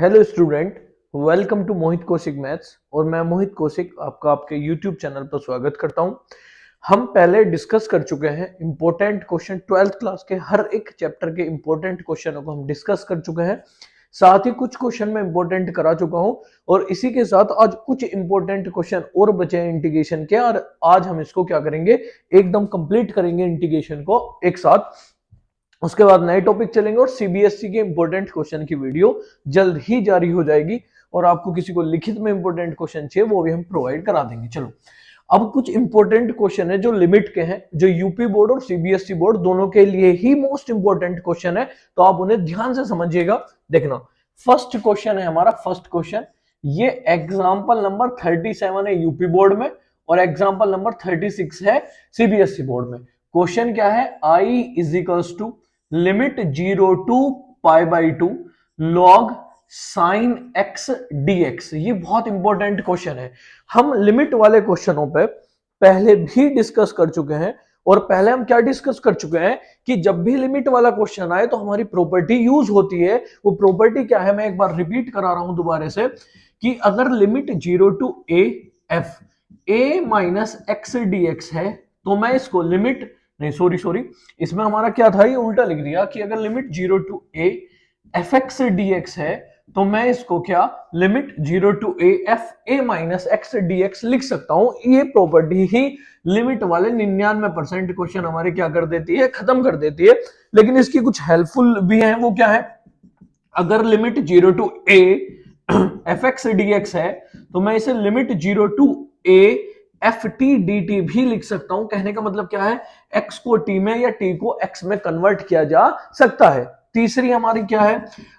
Hello student, welcome to Mohit Kaushik maths. और मैं मोहित कौशिक आपका आपके यूट्यूब चैनल पर स्वागत करता हूं। हम पहले डिस्कस कर चुके हैं इंपॉर्टेंट क्वेश्चन, 12th क्लास के हर एक चैप्टर के इंपॉर्टेंट क्वेश्चनों को हम डिस्कस कर चुके हैं। साथ ही कुछ क्वेश्चन मैं इंपॉर्टेंट करा चुका हूं और इसी के साथ आज कुछ इंपॉर्टेंट क्वेश्चन और बचे हैं इंटीग्रेशन के, और आज हम इसको क्या करेंगे, एकदम कंप्लीट करेंगे इंटीग्रेशन को एक साथ। उसके बाद नए टॉपिक चलेंगे और सीबीएसई के इंपॉर्टेंट क्वेश्चन की वीडियो जल्द ही जारी हो जाएगी। और आपको किसी को लिखित में इंपॉर्टेंट क्वेश्चन चाहिए वो भी हम प्रोवाइड करा देंगे। चलो, अब कुछ इंपॉर्टेंट क्वेश्चन है जो लिमिट के हैं, जो यूपी बोर्ड और सीबीएसई बोर्ड दोनों के लिए ही मोस्ट इंपॉर्टेंट क्वेश्चन है, तो आप उन्हें ध्यान से समझिएगा। देखना, फर्स्ट क्वेश्चन है हमारा। फर्स्ट क्वेश्चन ये एग्जाम्पल नंबर 37 है यूपी बोर्ड में और एग्जाम्पल नंबर 36 है सीबीएसई बोर्ड में। क्वेश्चन क्या है, I is equals to limit 0 to pi by 2 log sine x dx। ये बहुत इंपॉर्टेंट क्वेश्चन है। हम लिमिट वाले क्वेश्चनों पे पहले भी डिस्कस कर चुके हैं। और पहले हम क्या डिस्कस कर चुके हैं कि जब भी लिमिट वाला क्वेश्चन आए तो हमारी प्रॉपर्टी यूज होती है। वो प्रॉपर्टी क्या है, मैं एक बार रिपीट करा रहा हूं दोबारा से, कि अगर limit 0 to a f a minus x dx है तो मैं इसको लिमिट नहीं, सॉरी, इसमें हमारा क्या था, ये उल्टा लिख दिया कि अगर limit 0 to a f x dx है तो मैं इसको क्या limit 0 to a f a minus x dx लिख सकता हूं। ये प्रॉपर्टी ही लिमिट वाले 99% क्वेश्चन हमारे क्या कर देती है, खत्म कर देती है। लेकिन इसकी कुछ हेल्पफुल भी है। वो क्या है, अगर limit 0 to a f x dx है तो मैं इसे limit 0 to a f t d t भी लिख सकता हूं। कहने का मतलब क्या है, x को t में या t को x में कन्वर्ट किया जा सकता है। तीसरी हमारी क्या है,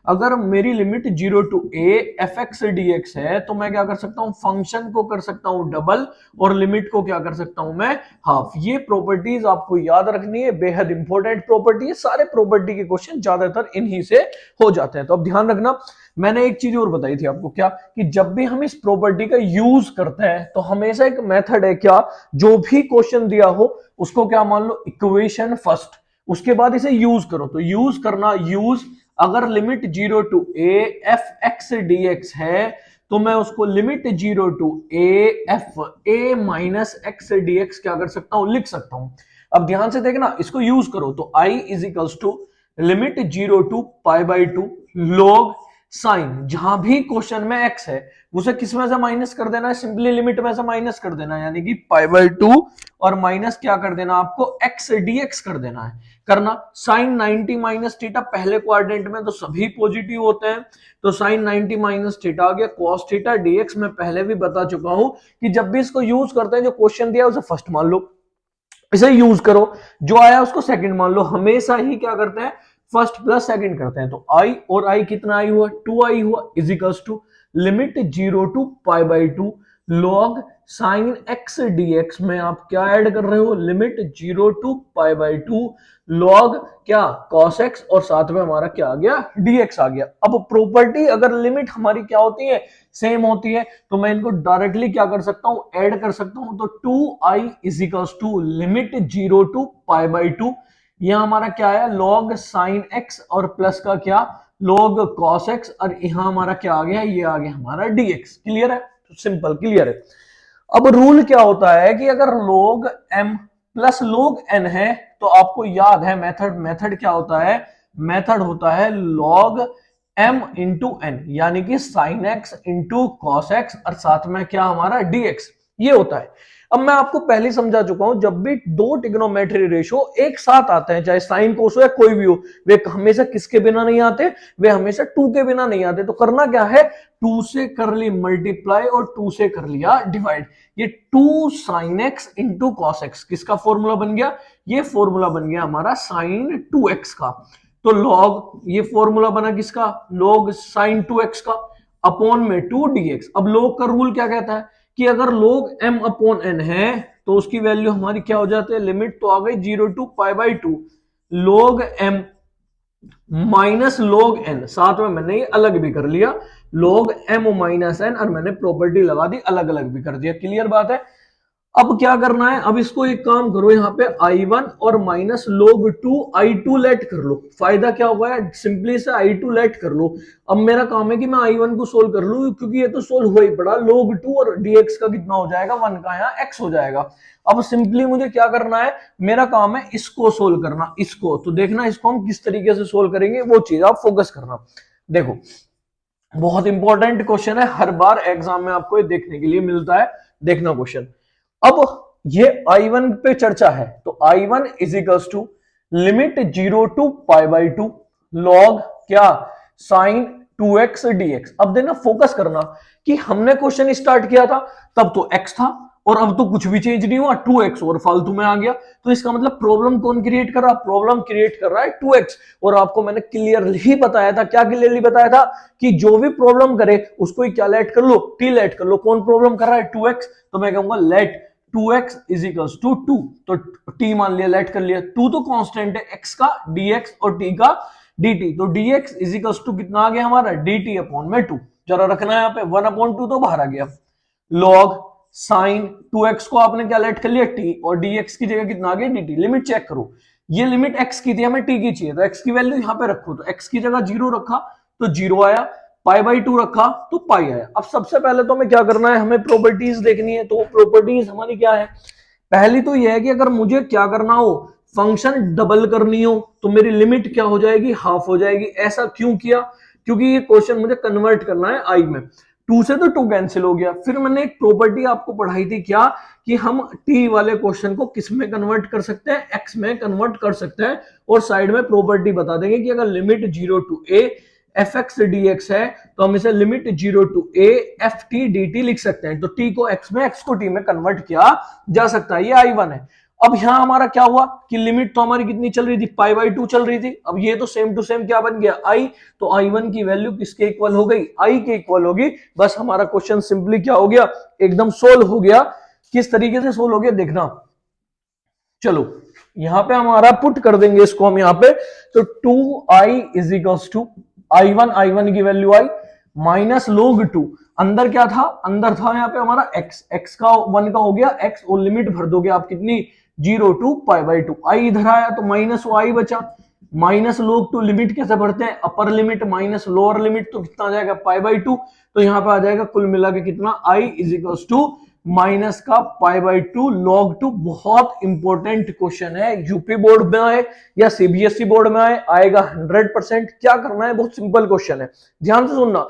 अगर मेरी limit 0 to a f x dx है तो मैं क्या कर सकता हूं, फंक्शन को कर सकता हूं डबल और लिमिट को क्या कर सकता हूं मैं हाफ। ये प्रॉपर्टीज आपको याद रखनी है, बेहद इंपॉर्टेंट प्रॉपर्टी है। सारे प्रॉपर्टी के क्वेश्चन ज्यादातर इन्हीं से हो जाते हैं, तो अब ध्यान रखना। मैंने एक चीज और बताई थी आपको, क्या कि जब भी हम इस प्रॉपर्टी का यूज करते हैं तो हमेशा एक मेथड है, क्या, जो भी क्वेश्चन दिया हो उसको क्या मान लो इक्वेशन फर्स्ट, उसके बाद इसे यूज करो। तो यूज करना, यूज अगर limit 0 to a f x dx है तो मैं उसको limit 0 to a f a minus x dx क्या कर सकता हूं, लिख सकता हूं। अब ध्यान से देखना, इसको यूज करो तो i is equals to limit 0 to pi by 2 log sine, जहां भी क्वेश्चन में x है उसे किस में से माइनस कर देना है, सिंपली लिमिट में से माइनस कर देना है, यानी कि पाई बाई 2 और माइनस क्या कर देना आपको, x dx कर देना है। करना साइन 90 माइनस थीटा, पहले क्वाड्रेंट में तो सभी पॉजिटिव होते हैं, तो साइन 90 माइनस थीटा आ गया कॉस थीटा dx। मैं पहले भी बता चुका हूं कि जब भी इसको यूज करते हैं, जो क्वेश्चन दिया उसे फर्स्ट मान लो, इसे यूज करो, जो आया उसको सेकंड मान लो। हमेशा ही क्या करते हैं, फर्स्ट प्लस सेकंड करते हैं। तो आई और आई कितना आई हुआ, 2i हुआ, is equals to limit 0 to pi by 2 log sine x dx में आप क्या ऐड कर रहे हो, limit 0 to pi by 2 log क्या cos x और साथ में हमारा क्या आ गया, dx आ गया। अब प्रॉपर्टी अगर लिमिट हमारी क्या होती है, सेम होती है, तो मैं इनको डायरेक्टली क्या कर सकता हूं, ऐड कर सकता हूं। तो 2i is equals to limit 0 to pi by 2, यहां हमारा क्या है, लॉग साइन x और प्लस का क्या, लॉग cos x, और यहां हमारा क्या आ गया, ये आ गया हमारा dx। क्लियर है, तो सिंपल क्लियर है। अब रूल क्या होता है कि अगर log m plus log n है तो आपको याद है मेथड क्या होता है, मेथड होता है log m इंटू n, यानी कि sin x into cos x और साथ में क्या हमारा dx, ये होता है। अब मैं आपको पहले समझा चुका हूं, जब भी दो ट्रिग्नोमेट्री रेशो एक साथ आते हैं, चाहे साइन कोस हो या कोई भी हो, वे हमेशा किसके बिना नहीं आते, वे हमेशा 2 के बिना नहीं आते। तो करना क्या है, 2 से कर ली मल्टीप्लाई और 2 से कर लिया डिवाइड। ये 2 sine x into cos x किसका फॉर्मूला बन गया, ये फॉर्मूला बन गया हमारा साइन 2x का। तो लॉग, ये फॉर्मूला बना किसका, लॉग साइन 2x का अपॉन में 2 dx। अब लॉग का रूल क्या कहता है कि अगर log m अपॉन n है तो उसकी वैल्यू हमारी क्या हो जाती है, लिमिट तो आ गई 0 to pi by 2 log m minus log n, साथ में मैंने ये अलग भी कर लिया log m माइनस n, और मैंने प्रॉपर्टी लगा दी, अलग अलग भी कर दिया। क्लियर बात है। अब क्या करना है, अब इसको एक काम करो, यहाँ पे I1 और माइनस log 2 I2 लेट कर लो। फायदा क्या होगा, सिंपली से I2 लेट कर लो। अब मेरा काम है कि मैं I1 को सोल्व कर लूं, क्योंकि ये तो सोल्व हो ही पड़ा। log 2 और dx का कितना हो जाएगा, 1 का यहाँ x हो जाएगा। अब सिंपली मुझे क्या करना है, मेरा काम है इसको सोल्व करना। इसको तो देखना, इसको हम किस तरीके से सोल्व करेंगे वो चीज आप फोकस करना। देखो बहुत इंपॉर्टेंट क्वेश्चन है, हर बार एग्जाम में आपको ये देखने के लिए मिलता है। देखना क्वेश्चन। अब ये I1 पे चर्चा है, तो I1 is equals to limit 0 to pi by 2 log क्या, साइन 2x dx। अब देखना फोकस करना कि हमने क्वेश्चन स्टार्ट किया था तब तो x था, और अब तो कुछ भी चेंज नहीं हुआ, 2x और फालतू में आ गया। तो इसका मतलब प्रॉब्लम कौन क्रिएट कर रहा, प्रॉब्लम क्रिएट कर रहा है 2x। और आपको मैंने क्लियरली बताया था, क्या क्लियरली बताया था, कि जो भी प्रॉब्लम करे उसको ही क्या लेट कर लो, t लेट कर लो। कौन प्रॉब्लम कर रहा है, 2x, तो मैं कहूंगा late 2x is equals to 2, तो t मान लिया, लेट कर लिया। 2 तो कांस्टेंट है x का, dx और t का dt, तो dx इज इक्वल्स टू कितना आ गया हमारा, dt अपॉन में 2। जरा रखना है यहाँ पे 1 अपॉन 2 तो बाहर आ गया, लॉग साइन 2x को आपने क्या लेट कर लिया t, और dx की जगह कितना आ गया dt। लिमिट चेक करो, ये लिमिट x की थी, हमें t की चाहिए, तो x की वैल्यू यहाँ पे रखो, तो x की जगह 0 रखा तो 0 आया, पाई बाई 2 रखा तो पाई आया। अब सबसे पहले तो हमें क्या करना है, हमें प्रॉपर्टीज देखनी है। तो प्रॉपर्टीज हमारी क्या है, पहली तो यह है कि अगर मुझे क्या करना हो, फंक्शन डबल करनी हो, तो मेरी लिमिट क्या हो जाएगी, हाफ हो जाएगी। ऐसा क्यों किया, क्योंकि ये क्वेश्चन मुझे कन्वर्ट करना है आई में। 2 से तो 2 कैंसिल हो गया। फिर मैंने एक प्रॉपर्टी आपको पढ़ाई थी क्या, कि हम टी वाले क्वेश्चन को किस में कन्वर्ट कर सकते हैं, एक्स में कन्वर्ट कर सकते हैं। और साइड में प्रॉपर्टी बता देंगे कि अगर limit 0 to a f x d x है, तो हम इसे limit 0 to a f t d t लिख सकते हैं। तो टी को एक्स में, एक्स को टी में कन्वर्ट किया जा सकता है। ये I1 है। अब यहां हमारा क्या हुआ कि लिमिट तो हमारी कितनी चल रही थी, पाई बाई 2 चल रही थी। अब ये तो सेम टू सेम क्या बन गया, I, तो I1 की वैल्यू किसके इक्वल हो गई, I के इक्वल होगी। बस हमारा क्वेश्चन सिंपली क्या हो गया, एकदम सोल्व हो गया। किस तरीके से सोल्व हो गया देखना, चलो यहां पे हमारा पुट कर देंगे इसको हम यहाँ पे। तो 2i is equals to I1 की वैल्यू आई माइनस log 2, अंदर क्या था, अंदर था यहाँ पे हमारा x का 1 का हो गया x, और लिमिट भर दोगे आप कितनी, 0 टू पाई बाई 2। आई इधर आया तो माइनस आई बचा, माइनस log 2 लिमिट कैसे भरते हैं, अपर लिमिट माइनस लोअर लिमिट, तो कितना आ जाएगा पाई बाई 2। तो यहाँ पे आ जाएगा कुल मिला के कितना, i is equals to minus का पाई बाई 2 log 2। बहुत इंपॉर्टेंट क्वेश्चन है, यूपी बोर्ड में आए या सीबीएसई बोर्ड में आए, आएगा 100%। क्या करना है, बहुत सिंपल क्वेश्चन है, ध्यान से सुनना।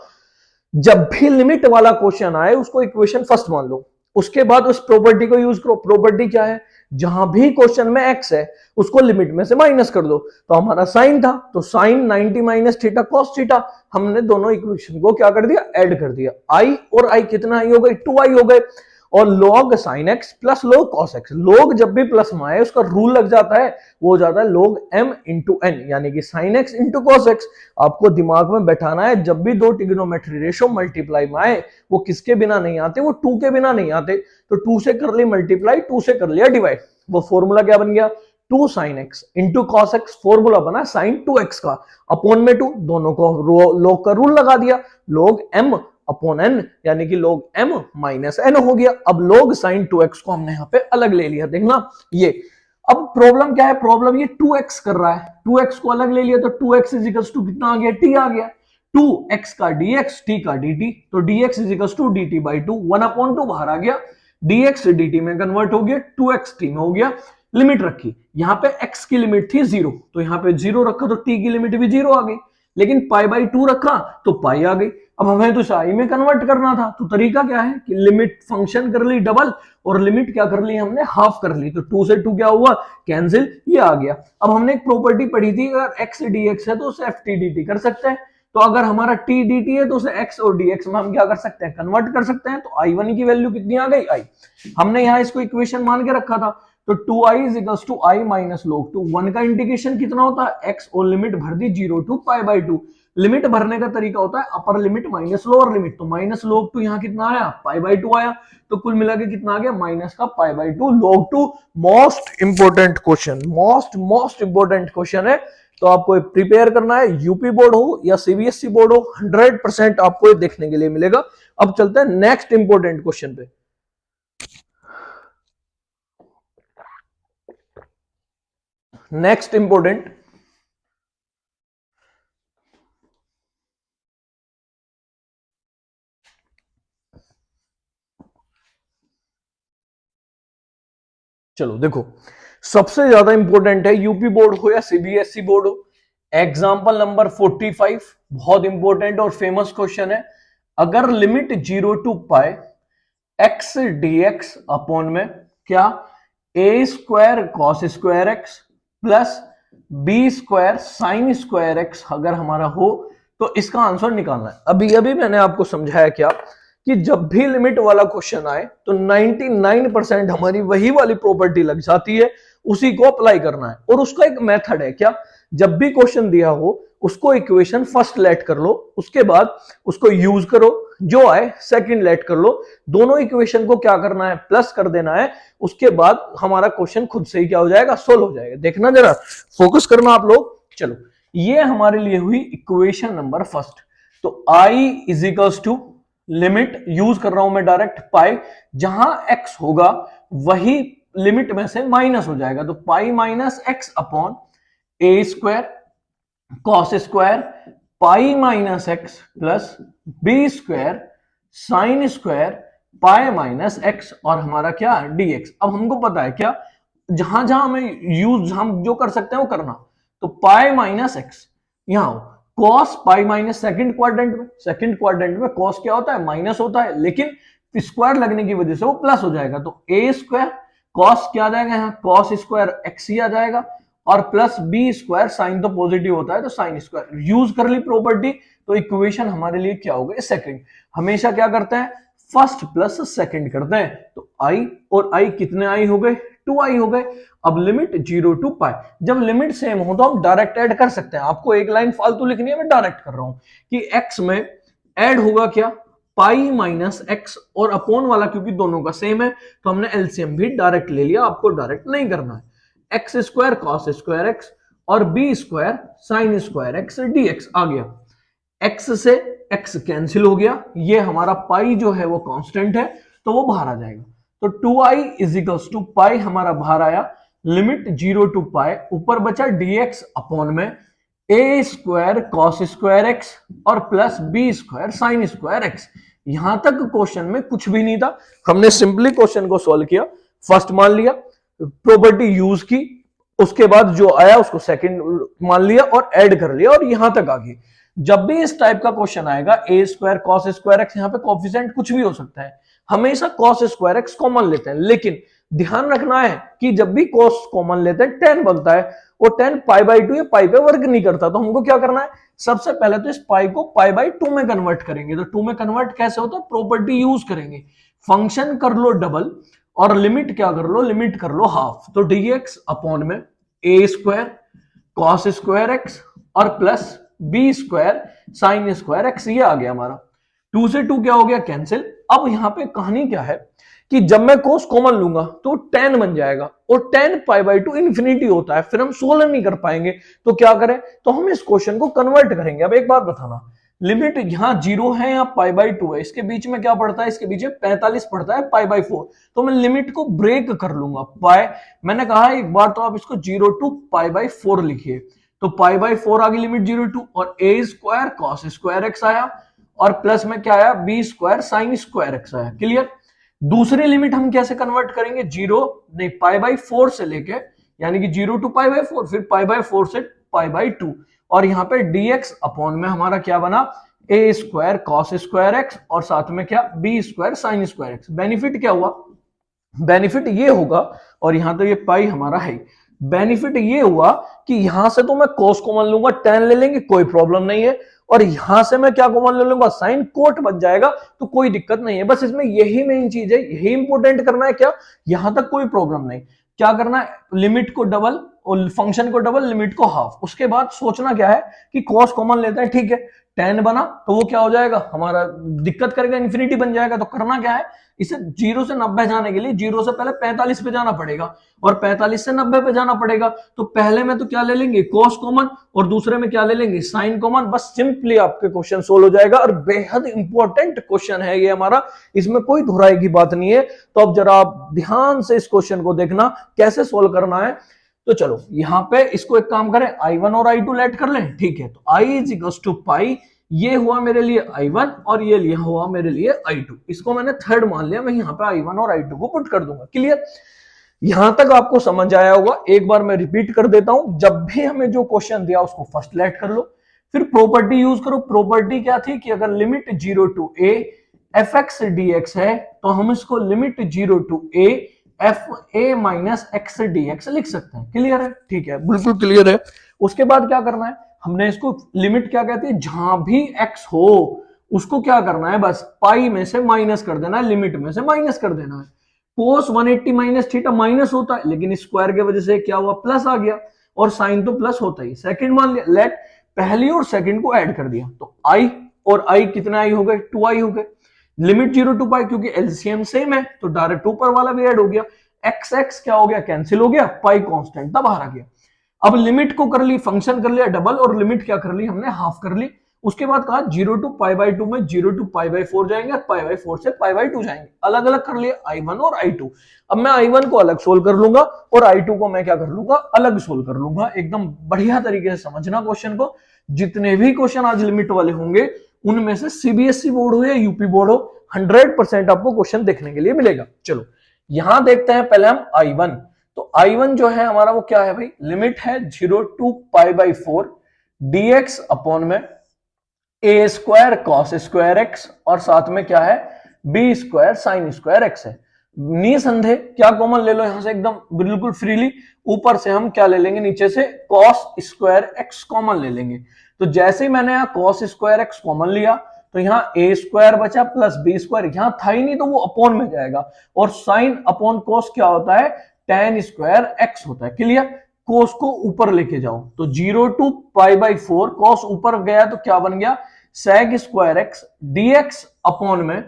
जब भी लिमिट वाला क्वेश्चन आए उसको इक्वेशन फर्स्ट मान लो, उसके बाद उस प्रॉपर्टी को यूज करो। प्रॉपर्टी क्या है, जहां भी क्वेश्चन में x है उसको लिमिट में से माइनस कर दो। तो हमारा साइन था, तो sine 90 minus theta cos theta, हमने दोनों इक्वेशन को क्या कर दिया, ऐड कर दिया। i और i कितना आई हो गई, 2i हो गए। और log sin x plus log cos x, log जब भी प्लस में आए उसका रूल लग जाता है, वो हो जाता है log m इंटू n, यानी कि sin x into cos x। आपको दिमाग में बैठाना है, जब भी दो ट्रिग्नोमेट्री रेशो मल्टीप्लाई में आए, वो किसके बिना नहीं आते, वो 2 के बिना नहीं आते। तो 2 से कर ली मल्टीप्लाई, 2 से कर लिया डिवाइड, वो फॉर्मूला क्या बन गया, 2 sin x into cos x, formula बना sin 2x का, अपॉन में 2, दोनों को log का रूल लगा दिया, log m अपॉन n, यानी कि log m माइनस n हो गया। अब log sin 2x को हमने यहाँ पे अलग ले लिया, देखना ये। अब प्रॉब्लम क्या है, प्रॉब्लम ये 2x कर रहा है, 2x को अलग ले लिया, तो 2x इज इक्वल्स टू कितना आ गया, t आ गया, 2x का dx, t का dt, तो dx is equals to dt by 2, 1 upon 2 बाहर आ गया, dx dt में कन्वर्ट हो गया, 2x t में हो गया। लिमिट रखी, यहाँ पे x की लिमिट थी 0, तो यहाँ पे 0 रखा तो t की लिमिट भी 0 आ गई, लेकिन पाई बाई 2 रखा तो पाई आ गई। अब हमें तो साई में कन्वर्ट करना था, तो तरीका क्या है कि लिमिट फंक्शन कर ली डबल, और लिमिट क्या कर ली हमने, हाफ कर ली। तो 2 से 2 क्या हुआ, कैंसिल, ये आ गया। अब हमने एक प्रॉपर्टी पढ़ी थी, अगर x dx है तो उसे ft dt कर सकते हैं। तो अगर हमारा t dt है तो उसे x और dx में हम क्या कर सकते हैं, कन्वर्ट कर सकते हैं। तो I1 की वैल्यू कितनी आ गई, i, हमने यहाँ इसको इक्वेशन मान के रखा था। तो 2i is equals to i minus log 2, 1 का इंटीग्रेशन कितना होता है x, और लिमिट भर दी 0 टू पाई बाई 2। लिमिट भरने का तरीका होता है upper limit minus lower limit, तो माइनस log 2 यहाँ कितना आया, पाई बाई 2 आया, तो कुल मिला के कितना आ गया, माइनस का pi by 2 log 2। Most important question, most important question है, तो आपको प्रिपेयर करना है, यूपी बोर्ड हो या सीबीएसई बोर्ड हो, 100% आपको ये देखने के लिए मिलेगा। अब चलते हैं नेक्स्ट इंपोर्टेंट क्वेश्चन पे। नेक्स्ट इंपोर्टेंट, चलो देखो, सबसे ज्यादा इंपॉर्टेंट है, यूपी बोर्ड हो या सीबीएसई बोर्ड हो, एग्जाम्पल नंबर 45, बहुत इंपॉर्टेंट और फेमस क्वेश्चन है। अगर limit 0 to pi x d x upon में क्या a square cos square x plus b square sine square x अगर हमारा हो तो इसका आंसर निकालना है। अभी अभी मैंने आपको समझाया क्या कि जब भी लिमिट वाला क्वेश्चन आए तो 99% हमारी वही वाली प्रॉपर्टी लग जाती है, उसी को अप्लाई करना है। और उसका एक मेथड है क्या, जब भी क्वेश्चन दिया हो उसको इक्वेशन फर्स्ट लेट कर लो, उसके बाद उसको यूज करो, जो आए सेकंड लेट कर लो, दोनों इक्वेशन को क्या करना है, प्लस कर देना है। उसके बाद हमारा क्वेश्चन खुद से ही क्या हो जाएगा, सोल्व हो जाएगा। देखना जरा, फोकस करना आप लोग। चलो, ये हमारे लिए हुई इक्वेशन नंबर फर्स्ट। तो I is equals to limit, use कर रहा हूं मैं डायरेक्ट पाई, जहां एक्स होगा वही लिमिट में से माइनस हो जाएगा, तो pi minus x upon a square cos square pi minus x plus b square sine square pi minus x और हमारा क्या डीएक्स। अब हमको पता है क्या, जहां जहां हमें यूज हम जो कर सकते हैं वो करना। तो पाई माइनस एक्स, यहां cos pi minus second quadrant में कॉस क्या होता है, माइनस होता है, लेकिन स्क्वायर लगने की वजह से वो प्लस हो जाएगा। तो ए स्क्वायर कॉस क्या आ जाएगा, यहाँ कॉस स्क्वायर एक्स ही आ जाएगा और प्लस बी स्क्वायर, साइन तो पॉजिटिव होता है तो साइन स्क्वायर, यूज कर ली प्रॉपर्टी। तो इक्वेशन हमारे लिए क्या हो गए, सेकंड। हमेशा क्या करते हैं, फर्स्ट प्लस सेकंड करते हैं। तो आई और आई कितने आई हो गए, 2i हो गए। अब लिमिट 0 टू पाई, जब लिमिट सेम हो तो हम डायरेक्ट ऐड कर सकते हैं। आपको एक लाइन फालतू लिखनी है, मैं डायरेक्ट कर रहा हूं कि x में ऐड होगा क्या, पाई माइनस एक्स, और अपोन वाला क्योंकि दोनों का सेम है तो हमने एलसीएम भी डायरेक्ट ले लिया, आपको डायरेक्ट नहीं करना है। X square cos square x और b square sine square x dx आ गया। एक्स से एक्स कैंसिल हो गया, ये हमारा पाई जो है वो कांस्टेंट है तो वो बाहर आ जाएगा। तो 2i इज इक्वल्स टू पाई हमारा बाहर आया, लिमिट 0 टू पाई, ऊपर बचा dx अपॉन में a square cos square x और plus b square sine square x. यहां तक क्वेश्चन में कुछ भी नहीं था, हमने सिंपली क्वेश्चन को सॉल्व किया, फर्स्ट मान लिया, प्रॉपर्टी यूज की, उसके बाद जो आया उसको सेकंड मान लिया और ऐड कर लिया और यहां तक आ गई। जब भी इस टाइप का क्वेश्चन आएगा, ए स्क्वायर कॉस स्क्वायर एक्स, यहाँ पे कोफिशिएंट कुछ भी हो सकता है, हमेशा कॉस स्क्वायर एक्स कॉमन लेते हैं, लेकिन ध्यान रखना है कि जब भी कॉस कॉमन लेते हैं 10 बनता है, वो 10 पाई बाई 2 या पाई पे वर्क नहीं करता। तो हमको क्या करना है, सबसे पहले तो इस पाई को पाई बाई 2 में कन्वर्ट करेंगे। तो 2 में कन्वर्ट कैसे होता है, प्रॉपर्टी यूज करेंगे, फंक्शन कर लो डबल और लिमिट क्या कर लो, लिमिट कर लो हाफ। तो dx अपॉन में a square cos square x और plus b square sine square x, ये आ गया हमारा। 2 से 2 क्या हो गया, कैंसिल। अब यहां पे कहानी क्या है कि जब मैं कोस कॉमन लूंगा तो 10 बन जाएगा और 10 पाई बाई 2 इन्फिनिटी होता है, फिर हम सोल्व नहीं कर पाएंगे। तो क्या करें, तो हम इस क्वेश्चन को कन्वर्ट करेंगे। अब एक बात बताना, लिमिट यहां 0 है या पाई बाई 2 है, इसके बीच में क्या पड़ता है, इसके बीच में 45 पड़ता है पाई बाई 4। तो मैं लिमिट को ब्रेक कर लूंगा, पाई, मैंने कहा एक बार तो आप इसको 0 टू पाई बाई 4 लिखिए। तो पाई बाई 4 आ गई लिमिट 0 टू, और a square cos square x आया और प्लस में क्या आया, b square sine square x आया। क्लियर। दूसरी लिमिट हम कैसे कन्वर्ट करेंगे, 0 नहीं पाई बाई 4 से लेके, यानी कि 0 टू पाई बाई 4, फिर पाई बाई 4 से पाई बाई 2, और यहां पे dx अपॉन में हमारा क्या बना, a square cos square x और साथ में क्या, b square sine square x. Benefit क्या हुआ, बेनिफिट ये होगा, और यहां तो ये पाई हमारा है, बेनिफिट ये हुआ कि यहां से तो मैं कोस कॉमन लूंगा, 10 ले लेंगे कोई प्रॉब्लम नहीं है, और यहां से मैं क्या कॉमन ले लूंगा, साइन कोट बन जाएगा, तो कोई दिक्कत नहीं है। बस इसमें यही मेन चीज है, यही इंपोर्टेंट करना है, क्या यहां तक कोई प्रॉब्लम नहीं। क्या करना है, लिमिट को डबल और फंक्शन को डबल, लिमिट को हाफ। उसके बाद सोचना क्या है कि कॉस कॉमन लेते हैं, ठीक है 10 बना तो वो क्या हो जाएगा हमारा, दिक्कत करेगा, इन्फिनिटी बन जाएगा। तो करना क्या है, इसे 0 से 90 जाने के लिए 0 से पहले 45 पे जाना पड़ेगा और 45 से 90 पे जाना पड़ेगा। तो पहले में तो क्या ले लेंगे, कॉस कॉमन, और दूसरे में क्या ले लेंगे, साइन कॉमन। बस सिंपली आपके क्वेश्चन सोल्व हो जाएगा, और बेहद इंपॉर्टेंट क्वेश्चन है ये हमारा, इसमें कोई धुराई की बात नहीं है। तो अब जरा आप ध्यान से इस क्वेश्चन को देखना कैसे सोल्व करना है। तो चलो यहाँ पे इसको एक काम करें, I1 और I2 लेट कर लें, ठीक है। तो I इज इक्वल टू पाई, ये हुआ मेरे लिए I1 और ये लिया हुआ मेरे लिए I2, इसको मैंने थर्ड मान लिया, मैं यहाँ पे I1 और I2 को पुट कर दूंगा। क्लियर, यहां तक आपको समझ आया होगा। एक बार मैं रिपीट कर देता हूं, जब भी हमें जो क्वेश्चन दिया उसको फर्स्ट लेट कर लो, फिर प्रॉपर्टी यूज करो। प्रॉपर्टी क्या थी कि अगर limit 0 to a f x d x है तो हम इसको limit 0 to a f a minus x d x लिख सकते हैं। क्लियर है, ठीक है, बिल्कुल क्लियर है। उसके बाद क्या करना है, हमने इसको लिमिट क्या कहती है, जहां भी x हो उसको क्या करना है, बस पाई में से माइनस कर देना है, लिमिट में से माइनस कर देना है। कोस 180 माइनस थीटा माइनस होता है, लेकिन स्क्वायर की वजह से क्या हुआ, प्लस आ गया, और साइन तो प्लस होता ही। सेकंड मान लिया, लेट पहली और सेकंड को ऐड कर दिया, तो आई और आई कितना आई हो गए, 2i हो गए। लिमिट 0 टू पाई, क्योंकि एलसीएम सेम है तो डायरेक्ट ऊपर वाला भी ऐड हो गया, एक्स एक्स क्या हो गया, कैंसिल हो गया, पाई कांस्टेंट था बाहर आ गया। अब लिमिट को कर ली, फंक्शन कर लिया डबल, और लिमिट क्या कर ली हमने, हाफ कर ली। उसके बाद कहा 0 टू पाई बाई 2 में 0 टू पाई बाई 4 जाएंगे, और पाई बाई 4 से पाई बाई 2 जाएंगे, अलग अलग कर लिए I1 और I2। अब मैं I1 को अलग सोल्व कर लूंगा और I2 को मैं क्या कर लूंगा, अलग सोल्व कर लूंगा। एकदम बढ़िया तरीके से समझना क्वेश्चन को। जितने भी क्वेश्चन आज लिमिट वाले होंगे उनमें से सीबीएसई बोर्ड हो या यूपी बोर्ड हो, 100% आपको क्वेश्चन देखने के लिए मिलेगा। चलो यहां देखते हैं पहले हम I1। तो I1 जो है हमारा वो क्या है भाई, लिमिट है 0 to pi by 4 dx upon में a square cos square x, और साथ में क्या है, b square sine square x है। निसंदेह क्या कॉमन ले लो यहां से, एकदम बिल्कुल फ्रीली। ऊपर से हम क्या ले लेंगे, नीचे से कॉस स्क्वायर एक्स कॉमन ले लेंगे। तो जैसे ही मैंने यहाँ कॉस स्क्वायर एक्स कॉमन लिया तो यहाँ ए स्क्वायर बचा प्लस बी स्क्वायर, यहां था ही नहीं तो वो अपॉन में जाएगा, और साइन अपॉन कॉस क्या होता है, टेन स्क्वायर एक्स होता है। क्लियर, कोस को ऊपर लेके जाओ, तो 0 टू पाई बाई 4 कॉस ऊपर गया तो क्या बन गया, sec square x dx upon में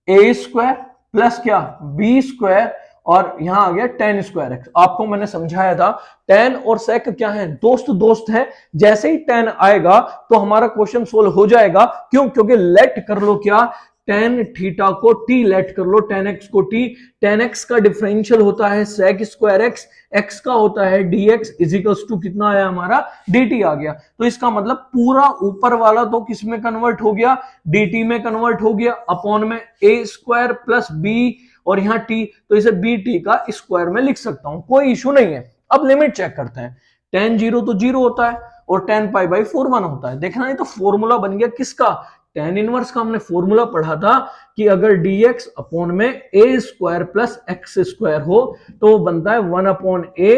ए स्क्वायर प्लस क्या, बी स्क्वायर, और यहां आ गया टेन स्क्वायर एक्स। आपको मैंने समझाया था टेन और सेक क्या है, दोस्त दोस्त है। जैसे ही टेन आएगा तो हमारा क्वेश्चन सोल्व हो जाएगा। क्यों, क्योंकि लेट कर लो क्या, टेन थीटा को टी लेट कर लो, टेन एक्स को टी। टेन एक्स का डिफरेंशियल होता है सेक स्क्वायर एक्स, एक्स का होता है dx इजिकल्स टू कितना आया हमारा, dt आ गया। तो इसका मतलब पूरा ऊपर वाला तो किस में कन्वर्ट हो गया, dt में कन्वर्ट हो गया, अपॉन में a स्क्वायर प्लस b और यहां t, तो इसे bt का स्क्वायर में लिख सकता हूं, कोई इशू नहीं है। अब लिमिट चेक करते हैं, टेन 0 तो 0 होता है और टेन पाई बाई 4 1 होता है। देखना, नहीं तो फॉर्मूला बन गया किसका, टेन इनवर्स का। हमने फॉर्मूला पढ़ा था कि अगर dx अपॉन में a square plus x square हो तो वो बनता है 1 upon a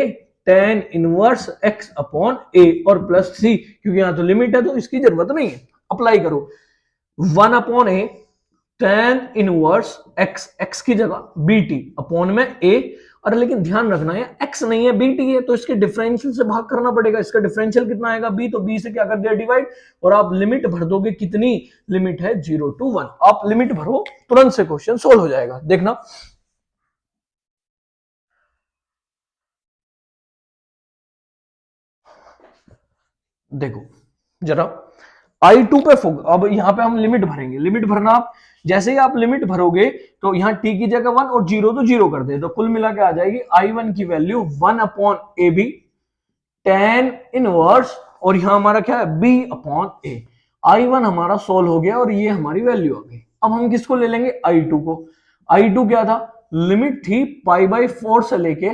tan inverse x upon a और प्लस सी, क्योंकि यहां तो लिमिट है तो इसकी जरूरत नहीं है। अप्लाई करो, 1 upon a tan inverse x, x की जगह बीटी अपॉन में ए, और लेकिन ध्यान रखना है एक्स नहीं है बीटी है, तो इसके डिफरेंशियल से भाग करना पड़ेगा। इसका डिफरेंशियल कितना आएगा, बी, तो बी से क्या कर दिया डिवाइड, और आप लिमिट भर दोगे, कितनी लिमिट है 0 टू 1। आप लिमिट भरो, तुरंत से क्वेश्चन सोल्व हो जाएगा। देखना, देखो जरा I2 पे अब यहां पे हम लिमिट भरेंगे। लिमिट भरना, आप जैसे ही आप लिमिट भरोगे तो यहां t की जगह 1 और 0 तो 0 कर दे, तो कुल मिला के आ जाएगी I1 की value 1 upon a b tan inverse, और यहां हमारा क्या है b अपॉन ए। I1 हमारा सोल्व हो गया और ये हमारी वैल्यू आ गई। अब हम किसको ले लेंगे, I2 को। I2 क्या था, लिमिट थी पाई बाई 4 से लेके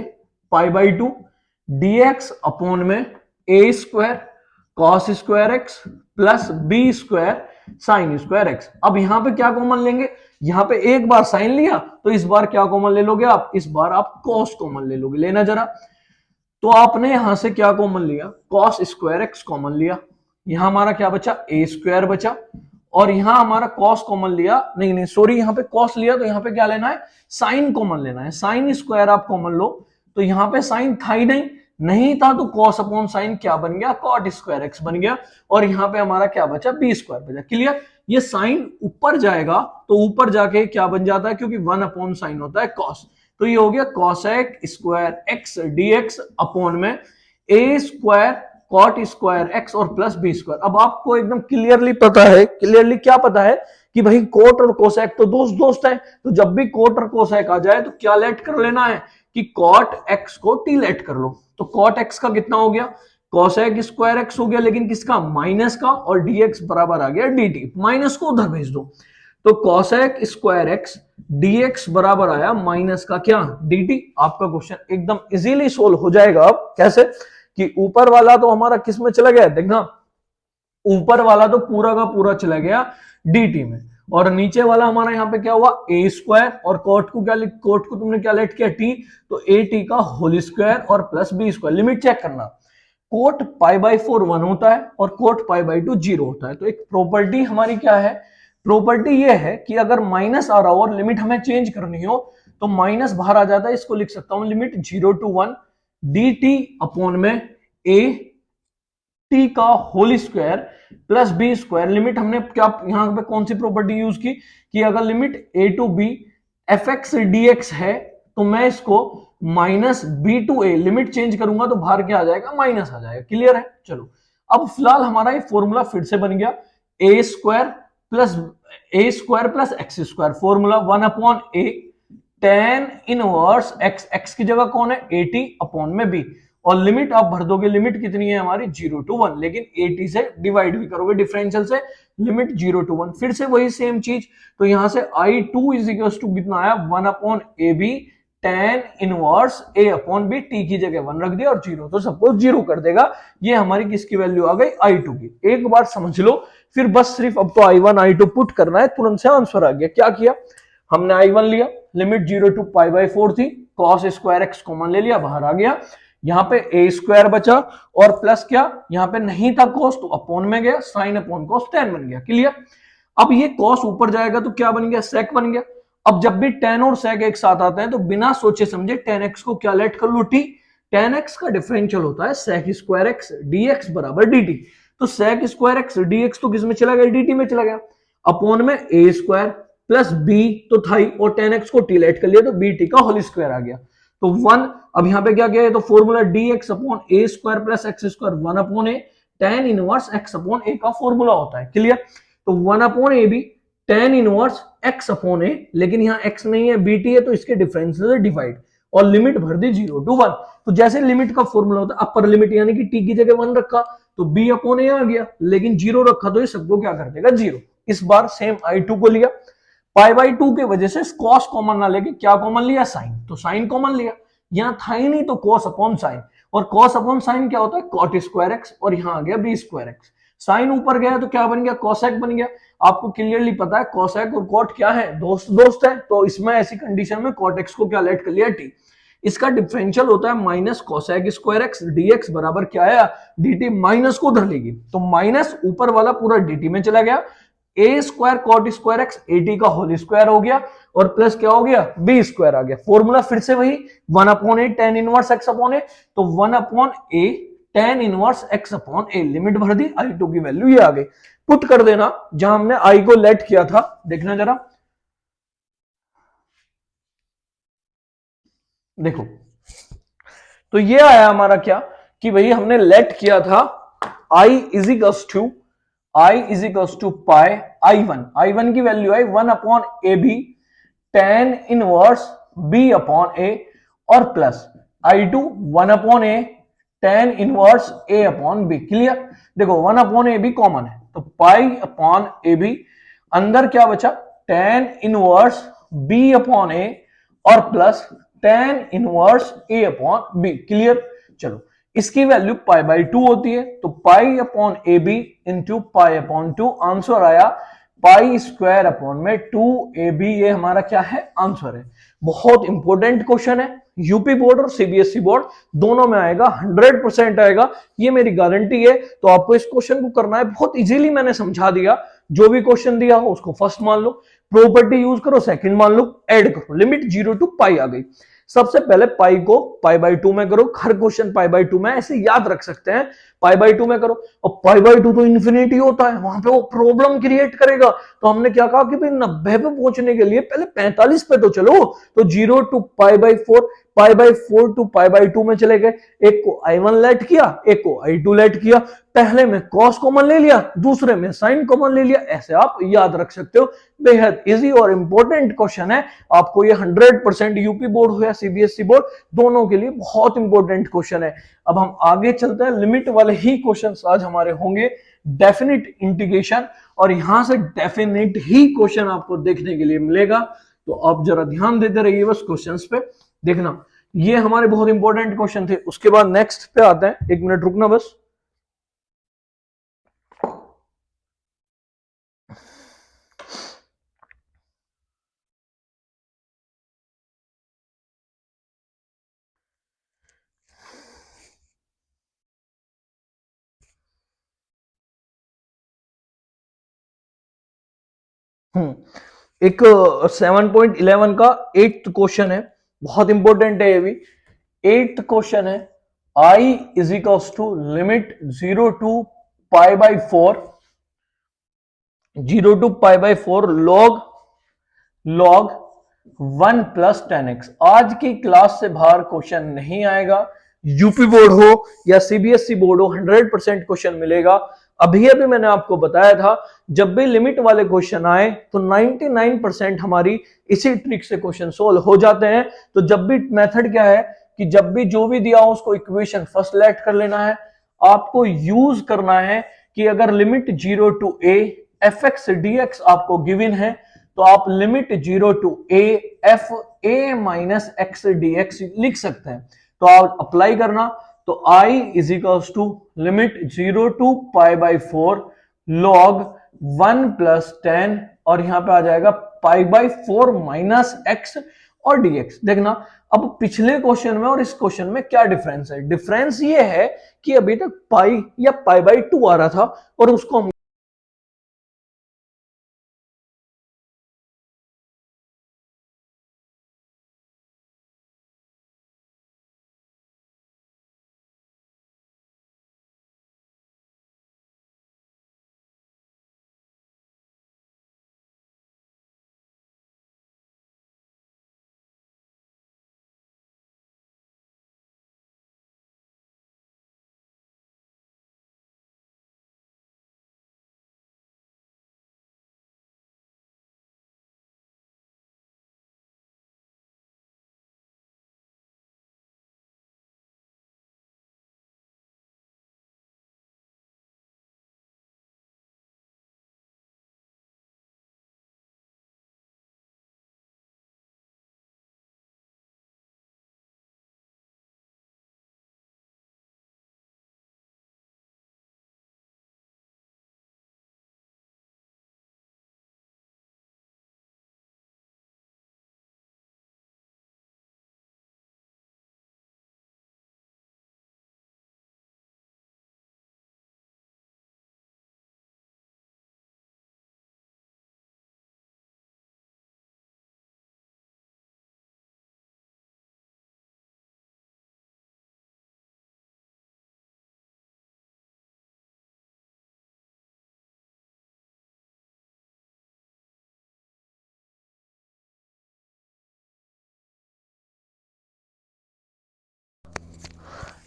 पाई बाई 2 dx अपॉन में a square cos square x plus b square sine square x. अब यहां पे क्या कॉमन लेंगे, यहां पे एक बार साइन लिया तो इस बार क्या कॉमन ले लोगे आप, इस बार आप कॉस कॉमन ले लोगे। लेना जरा, तो आपने यहां से क्या कॉमन लिया, कॉस स्क्वायर एक्स कॉमन लिया, यहां हमारा क्या बचा, ए स्क्वायर बचा, और यहां हमारा कॉस कॉमन लिया, नहीं नहीं सॉरी, यहां पे कॉस लिया तो यहां पे क्या लेना है, साइन कॉमन लेना है। साइन स्क्वायर आप कॉमन लो, तो यहां पे साइन था ही नहीं था तो कॉस अपॉन साइन क्या बन गया, कॉट स्क्वायर एक्स बन गया, और यहां पे हमारा क्या बचा, बी स्क्वायर बचा। क्लियर, ये साइन ऊपर जाएगा तो ऊपर जाके क्या बन जाता है, क्योंकि 1 अपॉन साइन होता है कॉस, तो ये हो गया cosec square x dx upon में a square cot square x और प्लस बी स्क्वायर। अब आपको एकदम क्लियरली पता है, क्लियरली क्या पता है कि भाई कोट और कोसेक तो दोस्त दोस्त है, तो जब भी कोट और कोसेक आ जाए तो क्या लेट कर लेना है, कि कॉट एक्स को टी लेट कर लो, तो कॉट एक्स का कितना हो गया, कॉसेक स्क्वायर एक्स हो गया, लेकिन किसका, माइनस का, और dx बराबर आ गया dt, माइनस को उधर भेज दो, तो कॉसेक स्क्वायर एक्स dx बराबर आया माइनस का क्या, dt। आपका क्वेश्चन एकदम इजीली सोल्व हो जाएगा। अब कैसे, कि ऊपर वाला तो हमारा किस में चला गया, देखना ऊपर वाला तो पूरा का पूरा चला गया dt में, और नीचे वाला हमारा यहाँ पे क्या हुआ, ए स्क्वायर, और कोट को क्या, कोट को तुमने क्या लेट किया, टी, तो ए टी का होल स्क्वायर और plus b square. Limit check करना, कोट पाई बाई 4 1 होता है और कोट पाई बाई 2 0 होता है। तो एक प्रॉपर्टी हमारी क्या है, प्रॉपर्टी ये है कि अगर माइनस आ रहा हो और लिमिट हमें चेंज करनी हो तो माइनस बाहर आ जाता है, इसको लिख सकता हूं limit 0 to 1 d t upon में ए टी का whole square plus b square. Limit हमने क्या यहां पे कौन सी प्रॉपर्टी यूज की, कि अगर limit a to b f x d x है तो मैं इसको minus b to a, limit change करूंगा तो बाहर क्या आ जाएगा, माइनस आ जाएगा। क्लियर है, चलो अब फिलहाल हमारा ये फॉर्मूला फिर से बन गया, a square plus x square, formula 1 upon a tan inverse x, x की जगह कौन है, 80 अपॉन में बी, और लिमिट आप भर दोगे, लिमिट कितनी है हमारी 0 to 1, लेकिन 80 से डिवाइड भी करोगे डिफरेंशियल से, लिमिट 0 to 1, फिर से वही सेम चीज, तो यहां से I2 इज इक्वल टू कितना आया, 1 upon a b tan inverse a upon b, t की जगह 1 रख दिया और 0, तो सबको 0 कर देगा। ये हमारी किसकी वैल्यू आ गई, I2 की। एक बार समझ लो, फिर बस सिर्फ अब तो I1 I2 पुट करना है, तुरंत से आंसर आ गया। क्या किया हमने, I1 लिया, लिमिट 0 to पाई बाई 4 थी, कॉस स्क्वायर एक्स कॉमन ले लिया, बाहर आ गया, यहाँ पे ए स्क्वायर बचा और प्लस क्या, यहाँ पे नहीं था कॉस तो अपॉन में गया, साइन अपॉन कॉस टेन बन गया। क्लियर, अब ये कॉस ऊपर जाएगा तो क्या बन गया, सेक बन गया। अब जब भी टेन और सेक एक साथ आते हैं तो बिना सोचे समझे टेन एक्स को क्या लेट कर लो, टी। टेन एक्स का डिफरेंशियल होता है sec square x d x बराबर डी टी, तो sec square x d x तो किस में चला गया, डी टी में चला गया, अपॉन में ए स्क्वायर प्लस बी तो था ही, और टेन एक्स को टी लेट कर लिया तो बी टी का होल स्क्वायर आ गया, तो 1। अब यहां पे क्या किया है, तो formula d x upon a square plus x square 1 upon a tan inverse x upon a का फॉर्मूला होता है। क्लियर, तो 1 upon a b tan inverse x upon a, लेकिन यहाँ एक्स नहीं है बीटी है तो इसके डिफरेंस से डिवाइड, और लिमिट भर दी 0 to 1। तो जैसे लिमिट का फॉर्मूला होता है अपर लिमिट, यानी कि टी की जगह 1 रखा तो बी अपॉन ए आ गया, लेकिन 0 रखा तो ये सबको क्या कर देगा, 0। इस बार सेम I2 को लिया, पाई बाई 2 के वजह से कॉस कॉमन ना लेके क्या कॉमन लिया, साइन, तो साइन कॉमन लिया, यहां था ही नहीं तो कॉस अपॉन साइन, और कॉस अपॉन साइन क्या होता है, कॉट स्क्वायर एक्स, और यहां आ गया बी स्क्वायर एक्स, साइन ऊपर गया तो क्या बन गया, कॉसेक बन गया। आपको क्लियरली पता है कॉसेक और कॉट क्या है, दोस्त दोस्त है, तो इसमें ऐसी कंडीशन में कॉट एक्स को क्या लेट कर लिया, टी। इसका डिफरेंशियल होता है minus cosec square x dx बराबर क्या आया, dt, माइनस को उधर लेगी तो माइनस ऊपर वाला पूरा dt में चला गया, a square cot square x a t का होल स्क्वायर हो गया, और प्लस क्या हो गया, बी स्क्वायर आ गया। फॉर्मूला फिर से वही 1 upon a tan inverse x upon ए, तो 1 upon a tan inverse x upon A, limit भर दी, I2 की वैल्यू ये आ गई। पुट कर देना जहां हमने I को लेट किया था, देखना जरा, देखो तो ये आया हमारा क्या, कि भाई हमने लेट किया था I is equals to pi I1 की value I 1 upon a b tan inverse b upon a, और plus I2 1 upon a tan inverse a upon b. Clear, देखो 1 अपॉन ए बी कॉमन है तो pi upon a B, अंदर क्या बचा, tan inverse b upon a और plus tan inverse a upon b. Clear, चलो इसकी वैल्यू पाई बाई 2 होती है, तो pi upon a b into pi upon 2, answer आया पाई स्क्वायर अपॉन में 2ab, ये हमारा क्या है, आंसर है। बहुत इंपॉर्टेंट क्वेश्चन है, यूपी बोर्ड और सीबीएसई बोर्ड दोनों में आएगा, 100% आएगा, ये मेरी गारंटी है। तो आपको इस क्वेश्चन को करना है, बहुत इजीली मैंने समझा दिया, जो भी क्वेश्चन दिया हो उसको फर्स्ट मान लो, प्रॉपर्टी यूज करो, सेकंड मान लो, ऐड करो, लिमिट 0 to पाई आ गई। सबसे पहले पाई को पाई बाई 2 में करो, हर क्वेश्चन पाई बाई 2 में, ऐसे याद रख सकते हैं, पाई बाई 2 में करो, और पाई बाई 2 तो इन्फिनिटी होता है, वहां पे वो प्रॉब्लम क्रिएट करेगा। तो हमने क्या कहा कि भाई 90 पे पहुंचने के लिए पहले 45 पे तो चलो, तो 0 to पाई बाई 4, π/4 टू π/2 में चले गए, एक को I1 लेट किया, एक को I2 लेट किया, पहले में cos कॉमन ले लिया, दूसरे में sin कॉमन ले लिया, ऐसे आप याद रख सकते हो। बेहद इजी और इंपॉर्टेंट क्वेश्चन है, आपको ये 100% यूपी बोर्ड हो या सीबीएसई बोर्ड, दोनों के लिए बहुत इंपॉर्टेंट क्वेश्चन है। अब हम आगे चलते हैं, लिमिट वाले ही क्वेश्चन आज हमारे होंगे, डेफिनिट इंटीग्रेशन, और यहां से डेफिनेट ही क्वेश्चन आपको देखने के लिए मिलेगा, तो आप जरा ध्यान देते रहिए बस क्वेश्चंस पे। देखना ये हमारे बहुत इंपॉर्टेंट क्वेश्चन थे। उसके बाद नेक्स्ट पे आते हैं, एक मिनट रुकना बस। एक 7.11 का 8th क्वेश्चन है, बहुत इंपॉर्टेंट है ये भी। 8th क्वेश्चन है, I is equals to limit 0 to π/4 0 to π/4 log 1 plus 10x। आज की क्लास से बाहर क्वेश्चन नहीं आएगा, यूपी बोर्ड हो या सीबीएसई बोर्ड हो 100% क्वेश्चन मिलेगा। अभी अभी मैंने आपको बताया था, जब भी लिमिट वाले क्वेश्चन आए तो 99% हमारी इसी ट्रिक से क्वेश्चन सोल्व हो जाते हैं। तो जब भी मेथड क्या है कि जब भी जो भी दिया हो उसको इक्वेशन फर्स्ट लेट कर लेना है, आपको यूज करना है कि अगर limit 0 to a fx dx आपको गिवन है, तो आप limit 0 to a f a minus x dx लिख सकते हैं। तो आप अप्लाई करना, तो I is equals to limit 0 to π/4 log 1 plus 10, और यहां पे आ जाएगा π/4 माइनस x और dx। देखना अब पिछले क्वेश्चन में और इस क्वेश्चन में क्या डिफरेंस है। डिफरेंस ये है कि अभी तक पाई या π/2 आ रहा था, और उसको हम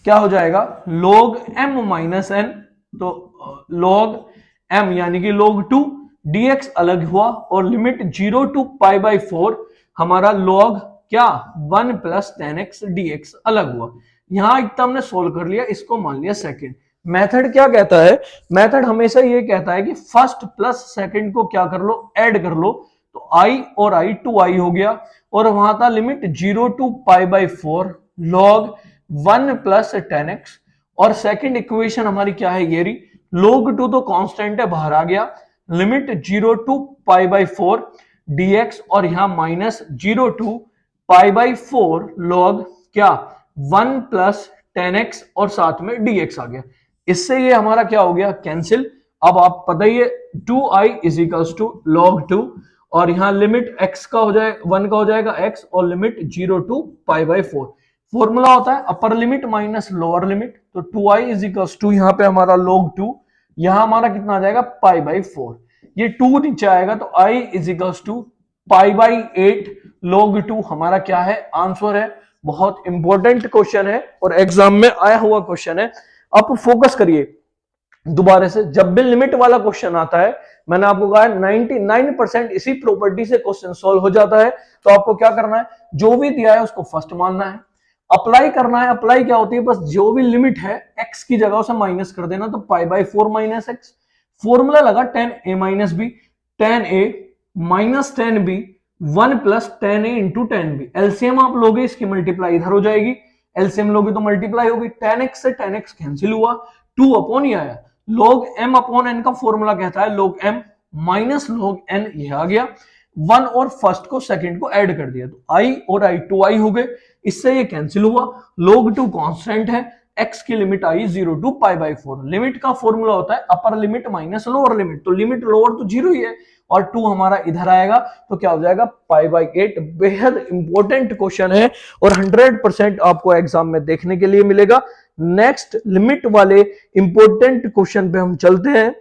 क्या हो जाएगा, log m माइनस n, तो log m यानी कि log 2 dx अलग हुआ, और लिमिट 0 टू π/4 हमारा log क्या 1 प्लस 10x dx अलग हुआ। यहां इतना हमने सोल्व कर लिया, इसको मान लिया सेकंड। मेथड क्या कहता है, मेथड हमेशा ये कहता है कि फर्स्ट प्लस सेकंड को क्या कर लो, ऐड कर लो, तो i और i 2i हो गया, और वहां था limit 0 to π/4 log 1 plus 10x, और सेकंड इक्वेशन हमारी क्या है, ये रही, log 2 तो कांस्टेंट है, बाहर आ गया, लिमिट 0 टू π/4 dx, और यहां माइनस 0 टू π/4 log क्या 1 प्लस 10x, और साथ में dx आ गया। इससे ये हमारा क्या हो गया, कैंसिल। अब आप पता ही है 2i is equals to log 2, और यहां लिमिट x का हो जाएगा 1 का हो जाएगा x, और लिमिट 0 टू π/4। फॉर्मूला होता है upper limit minus lower limit, तो 2i इज इक्वल्स टू यहां पे हमारा log 2, यहां हमारा कितना आ जाएगा π/4, ये 2 नीचे आएगा, तो i is equals to π/8 log 2 हमारा क्या है, आंसर है बहुत इंपॉर्टेंट क्वेश्चन है और एग्जाम में आया हुआ क्वेश्चन है। आप फोकस करिए दोबारा से, जब भी लिमिट वाला क्वेश्चन आता है, मैंने आपको कहा 99% इसी प्रॉपर्टी से क्वेश्चन सॉल्व हो जाता है। तो आपको क्या करना है, जो भी दिया है उसको फर्स्ट मानना है, अप्लाई करना है। अप्लाई क्या होती है, बस जो भी लिमिट है x की जगह उसे माइनस कर देना, तो pi by 4 minus x. Formula लगा tan a minus b, tan a minus tan b 1 plus tan a into tan b। LCM आप लोगे, इसकी मल्टीप्लाई इधर हो जाएगी, एलसीएम लोगे तो मल्टीप्लाई होगी, tan x से tan x कैंसिल हुआ, 2 अपॉन ही आया। log m अपॉन n का फॉर्मूला कहता है log m minus log n, ये आ गया। वन और फर्स्ट को सेकंड को ऐड कर दिया, तो i और i 2i हो गए, इससे ये कैंसिल हुआ। log 2 कांस्टेंट है, x की लिमिट आई 0 टू पाई बाई 4। लिमिट का फॉर्मूला होता है upper limit minus lower limit, तो लिमिट लोअर तो 0 ही है और 2 हमारा इधर आएगा, तो क्या हो जाएगा पाई बाई 8। बेहद इंपॉर्टेंट क्वेश्चन है और 100% आपको एग्जाम में देखने के लिए मिलेगा। नेक्स्ट लिमिट वाले इंपॉर्टेंट क्वेश्चन पे हम चलते हैं।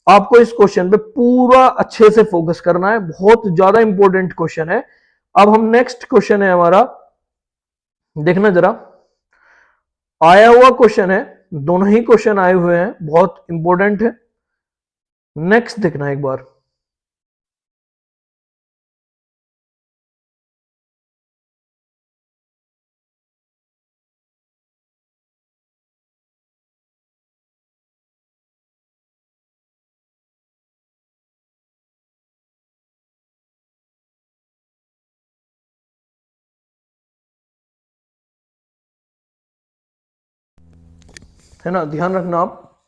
आपको इस क्वेश्चन पे पूरा अच्छे से फोकस करना है, बहुत ज्यादा इंपॉर्टेंट क्वेश्चन है। अब हम नेक्स्ट क्वेश्चन है हमारा, देखना जरा, आया हुआ क्वेश्चन है, दोनों ही क्वेश्चन आए हुए हैं, बहुत इंपॉर्टेंट है। नेक्स्ट देखना एक बार, है ना, ध्यान रखना आप,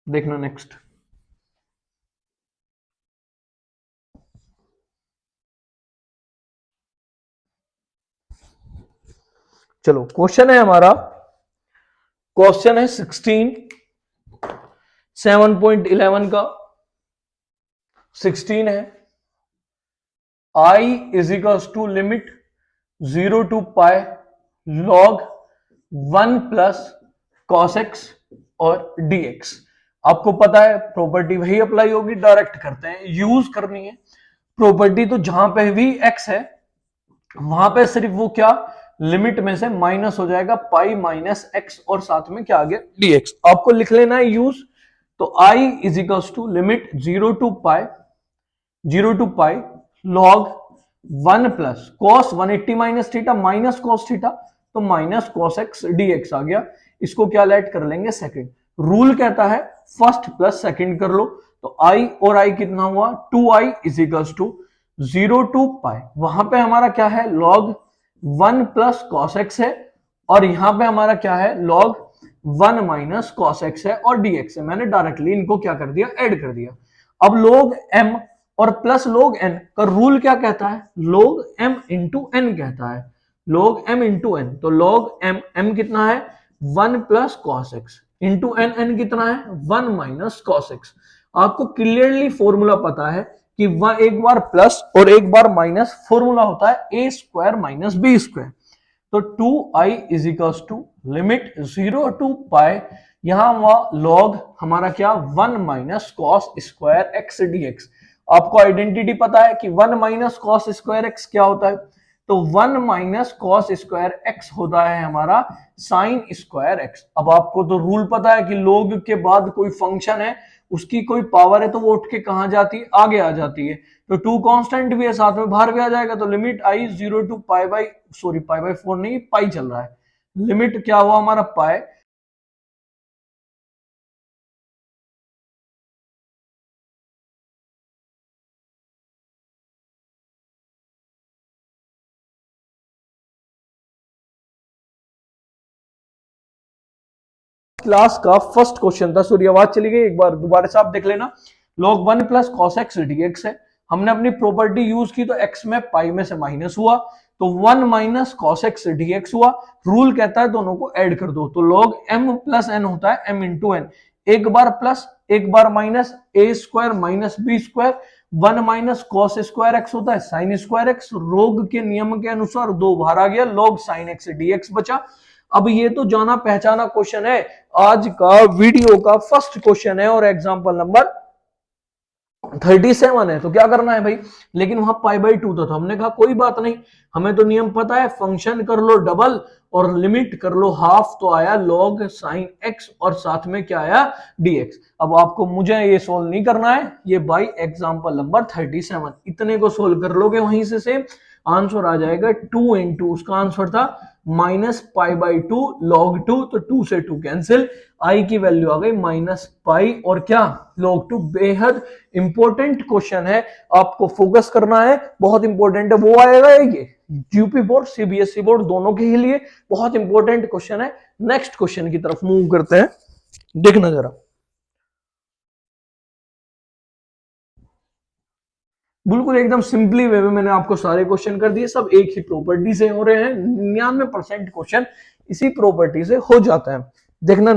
देखना नेक्स्ट। चलो क्वेश्चन है हमारा, क्वेश्चन है 7.11 का। 16 है, i is equals to limit 0 to pi log 1 plus cos x और dx। आपको पता है प्रॉपर्टी वही अप्लाई होगी, डायरेक्ट करते हैं, यूज करनी है प्रॉपर्टी। तो जहां पे भी x है वहां पे सिर्फ वो क्या, लिमिट में से माइनस हो जाएगा पाई माइनस एक्स, और साथ में क्या आ गया dx। आपको लिख लेना है यूज, तो i is equals to limit 0 to pi log 1 plus cos 180 minus theta minus cos theta, तो माइनस cos x dx आ गया। इसको क्या लेट कर लेंगे सेकंड, रूल कहता है फर्स्ट प्लस सेकंड कर लो, तो i और i कितना हुआ 2i is equals to 0 to pi, वहां पे हमारा क्या है log 1 प्लस cos x है, और यहां पे हमारा क्या है log 1 माइनस cos x है और dx है। मैंने डायरेक्टली इनको क्या कर दिया, ऐड कर दिया। अब log m और प्लस log n का रूल क्या कहता है, log m इंटू n कहता है, log m इंटू n, तो log m कितना है 1 plus cos x into n कितना है 1 माइनस cos x। आपको क्लियरली फॉर्मूला पता है कि वह एक बार प्लस और एक बार माइनस, फॉर्मूला होता है a square minus b square. तो 2i is equals to limit 0 to pi, यहां वह log हमारा क्या 1 minus cos square x dx। आपको आइडेंटिटी पता है कि 1 माइनस cos स्क्वायर x क्या होता है, तो 1 माइनस cos स्क्वायर x होता है हमारा साइन स्क्वायर x। अब आपको तो रूल पता है कि log के बाद कोई फंक्शन है, उसकी कोई पावर है तो वो उठ के कहां जाती है, आगे आ जाती है। तो 2 कांस्टेंट भी है, साथ में बाहर भी आ जाएगा, तो लिमिट आई 0 to pi by, sorry pi by 4 नहीं, पाई चल रहा है, लिमिट क्या हुआ हमारा पाई। क्लास का फर्स्ट क्वेश्चन था, सॉरी आवाज चली गई, एक बार दोबारा से आप देख लेना। log 1 plus cos x dx है, हमने अपनी प्रॉपर्टी यूज की, तो x में पाई में से माइनस हुआ, तो 1 माइनस cos x dx हुआ। रूल कहता है दोनों को ऐड कर दो, तो log m प्लस n होता है m इंटू n, एक बार प्लस एक बार minus, a square minus b square, 1 minus cos square x होता है साइन स्क्वायर x, रोग के नियम के अनुसार दो बाहर आ गया, log साइन x dx बचा। अब ये तो जाना पहचाना क्वेश्चन है, आज का वीडियो का फर्स्ट क्वेश्चन है और एग्जांपल नंबर 37 है तो क्या करना है भाई, लेकिन वहां π/2 था तो हमने कहा कोई बात नहीं, हमें तो नियम पता है, फंक्शन कर लो डबल और लिमिट कर लो हाफ, तो आया log sin x और साथ में क्या आया dx। अब आपको मुझे ये सोल्व नहीं करना है, ये बाई एग्जांपल नंबर 37 इतने को सोल्व कर लोगे वहीं से सेम आंसर आ जाएगा 2 इंटू, उसका आंसर था -π/2 log 2, तो 2 से 2 कैंसिल, आई की वैल्यू आ गई -π और क्या log 2। बेहद इंपॉर्टेंट क्वेश्चन है, आपको फोकस करना है, बहुत इंपॉर्टेंट है, वो आएगा ये यूपी बोर्ड सीबीएसई बोर्ड दोनों के ही लिए बहुत इंपॉर्टेंट क्वेश्चन है। नेक्स्ट क्वेश्चन की तरफ मूव करते हैं, देखना जरा, बिल्कुल एकदम सिंपली वे में मैंने आपको सारे क्वेश्चन कर दिए, सब एक ही प्रॉपर्टी से हो रहे हैं, 99% क्वेश्चन इसी प्रॉपर्टी से हो जाता है। देखना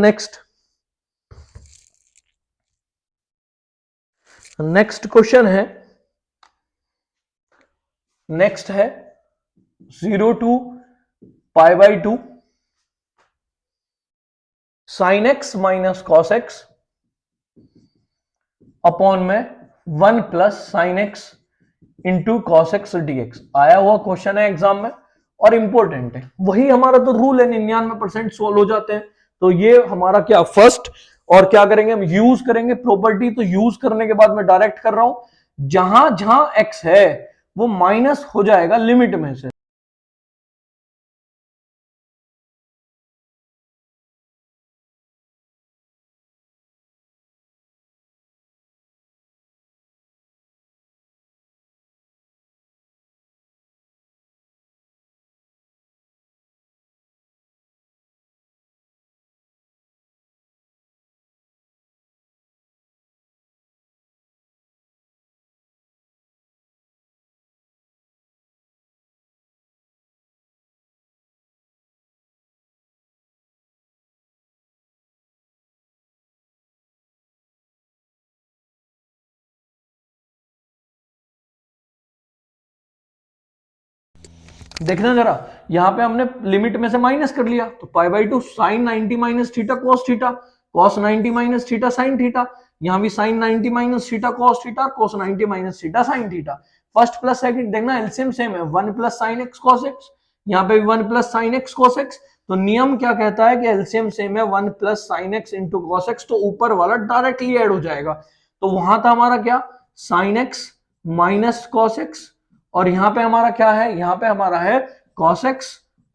नेक्स्ट क्वेश्चन है, नेक्स्ट है 0 to π/2 sin x minus cos x upon में 1 plus sine x into cos x d x. आया हुआ क्वेश्चन है एग्जाम में और इंपॉर्टेंट है, वही हमारा तो रूल है, 99% सोल्व हो जाते हैं। तो ये हमारा क्या फर्स्ट, और क्या करेंगे हम यूज करेंगे प्रॉपर्टी, तो यूज करने के बाद मैं डायरेक्ट कर रहा हूं, जहां जहां एक्स है वो माइनस हो जाएगा लिमिट में से। देखना जरा, यहां पे हमने लिमिट में से माइनस कर लिया, तो π/2 sine 90 minus theta cos theta, cos 90 minus theta sine theta, यहां भी sine 90 minus theta cos theta, cos 90 minus theta sine theta. First plus second देखना एलसीएम सेम है, 1 plus sine x cos x, यहाँ पे भी 1 plus sine x cos x. तो नियम क्या कहता है कि एलसीएम सेम है, 1 plus sine x into cos x, तो ऊपर वाला डायरेक्टली ऐड हो जाएगा। तो वहां था हमारा क्या, sine x minus cos x, और यहां पे हमारा क्या है, यहां पे हमारा है cos x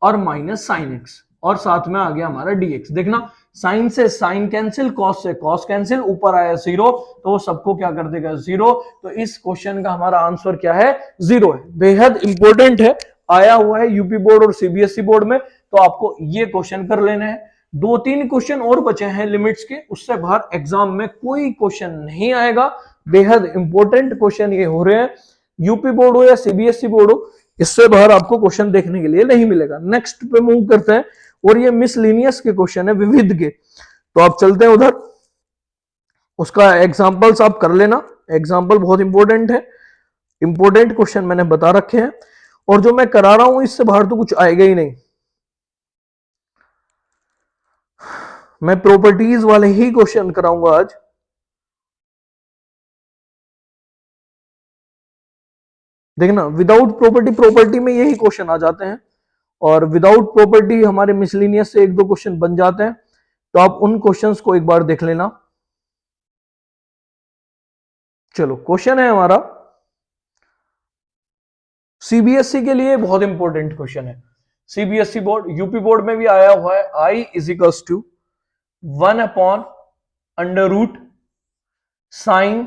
और माइनस साइन x, और साथ में आ गया हमारा dx। देखना साइन से साइन कैंसिल, कॉस से कॉस कैंसिल, ऊपर आया 0 तो वो सबको क्या कर देगा 0। तो इस क्वेश्चन का हमारा आंसर क्या है 0 है। बेहद इंपॉर्टेंट है, आया हुआ है यूपी बोर्ड और सीबीएसई बोर्ड में, तो आपको ये क्वेश्चन कर लेने हैं। 2-3 क्वेश्चन और बचे हैं लिमिट्स के, उससे बाहर एग्जाम में कोई क्वेश्चन नहीं आएगा। बेहद इंपॉर्टेंट क्वेश्चन ये हो रहे हैं, यूपी बोर्ड हो या सीबीएसई बोर्ड हो, इससे बाहर आपको क्वेश्चन देखने के लिए नहीं मिलेगा। नेक्स्ट पे मूव करते हैं, और ये मिसलिनियस के क्वेश्चन है, विविध के, तो आप चलते हैं उधर, उसका एग्जांपल्स आप कर लेना, एग्जांपल बहुत इंपॉर्टेंट है, इंपॉर्टेंट क्वेश्चन मैंने बता रखे हैं, और जो मैं करा रहा हूं इससे बाहर तो कुछ आएगा ही नहीं, मैं प्रॉपर्टीज वाले ही क्वेश्चन कराऊंगा आज। देखना विदाउट प्रॉपर्टी, प्रॉपर्टी में यही क्वेश्चन आ जाते हैं, और विदाउट प्रॉपर्टी हमारे मिसलिनियस से 1-2 क्वेश्चन बन जाते हैं, तो आप उन क्वेश्चंस को एक बार देख लेना। चलो क्वेश्चन है हमारा सीबीएसई के लिए बहुत इंपॉर्टेंट क्वेश्चन है, सीबीएसई बोर्ड यूपी बोर्ड में भी आया हुआ है, I is equals to 1 upon under root sine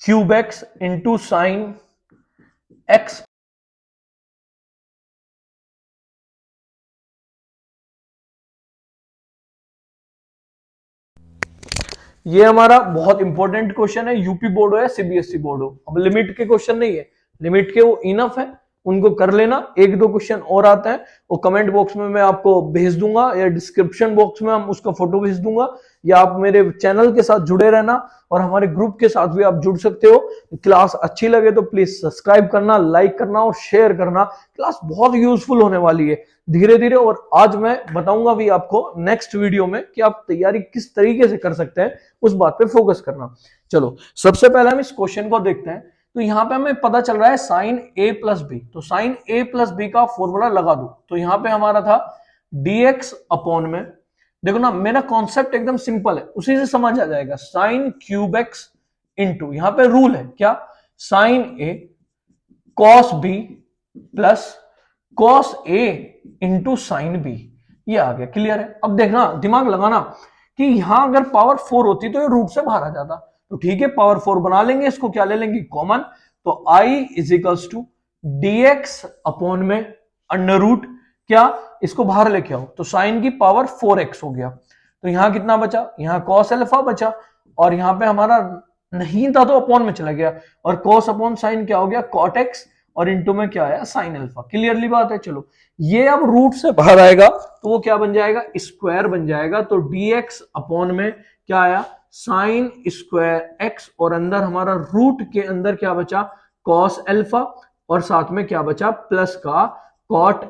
cube x into sine x. ये हमारा बहुत इंपॉर्टेंट क्वेश्चन है, यूपी बोर्ड हो या सीबीएसई बोर्ड हो। अब लिमिट के क्वेश्चन नहीं है, लिमिट के वो इनफ है, उनको कर लेना। एक दो क्वेश्चन और आता है वो कमेंट बॉक्स में मैं आपको भेज दूंगा या डिस्क्रिप्शन बॉक्स में हम उसका फोटो भेज दूंगा, या आप मेरे चैनल के साथ जुड़े रहना और हमारे ग्रुप के साथ भी आप जुड़ सकते हो। क्लास अच्छी लगे तो प्लीज सब्सक्राइब करना, लाइक करना और शेयर करना। क्लास बहुत यूजफुल होने वाली है धीरे धीरे, और आज मैं बताऊंगा भी आपको नेक्स्ट वीडियो में कि आप तैयारी किस तरीके से कर सकते हैं, उस बात पे फोकस करना। चलो सबसे पहले हम इस क्वेश्चन को देखते हैं। तो यहां पे हमें पता चल रहा है साइन ए प्लस बी, तो साइन ए प्लस बी का फॉर्मूला लगा दो। तो यहां पे हमारा था dx अपॉन में, देखो ना मेरा कॉन्सेप्ट एकदम सिंपल है, उसी से समझ आ जाएगा, साइन क्यूब एक्स इंटू, यहां पे रूल है क्या, sign A cos B plus cos A into sine B. ये आ गया, क्लियर है। अब देखना, दिमाग लगाना कि यहां अगर पावर 4 होती तो ये रूट से बाहर आ जाता, तो ठीक है पावर 4 बना लेंगे, इसको क्या ले लेंगे कॉमन, तो i is equals to dx upon में अंडर रूट क्या, इसको बाहर लेके आओ तो साइन की पावर 4x हो गया। तो यहां कितना बचा, यहां cos अल्फा बचा, और यहां पे हमारा नहीं था तो अपॉन में चला गया, और cos अपॉन साइन क्या हो गया cot x, और इंटू में क्या आया साइन अल्फा। क्लियरली बात है। चलो ये अब रूट से बाहर आएगा तो वो क्या बन जाएगा, स्क्वायर बन जाएगा। तो dx अपॉन में क्या आया साइन स्क्वायर x, और अंदर हमारा रूट के अंदर क्या बचा cos अल्फा, और साथ में क्या बचा प्लस का cot।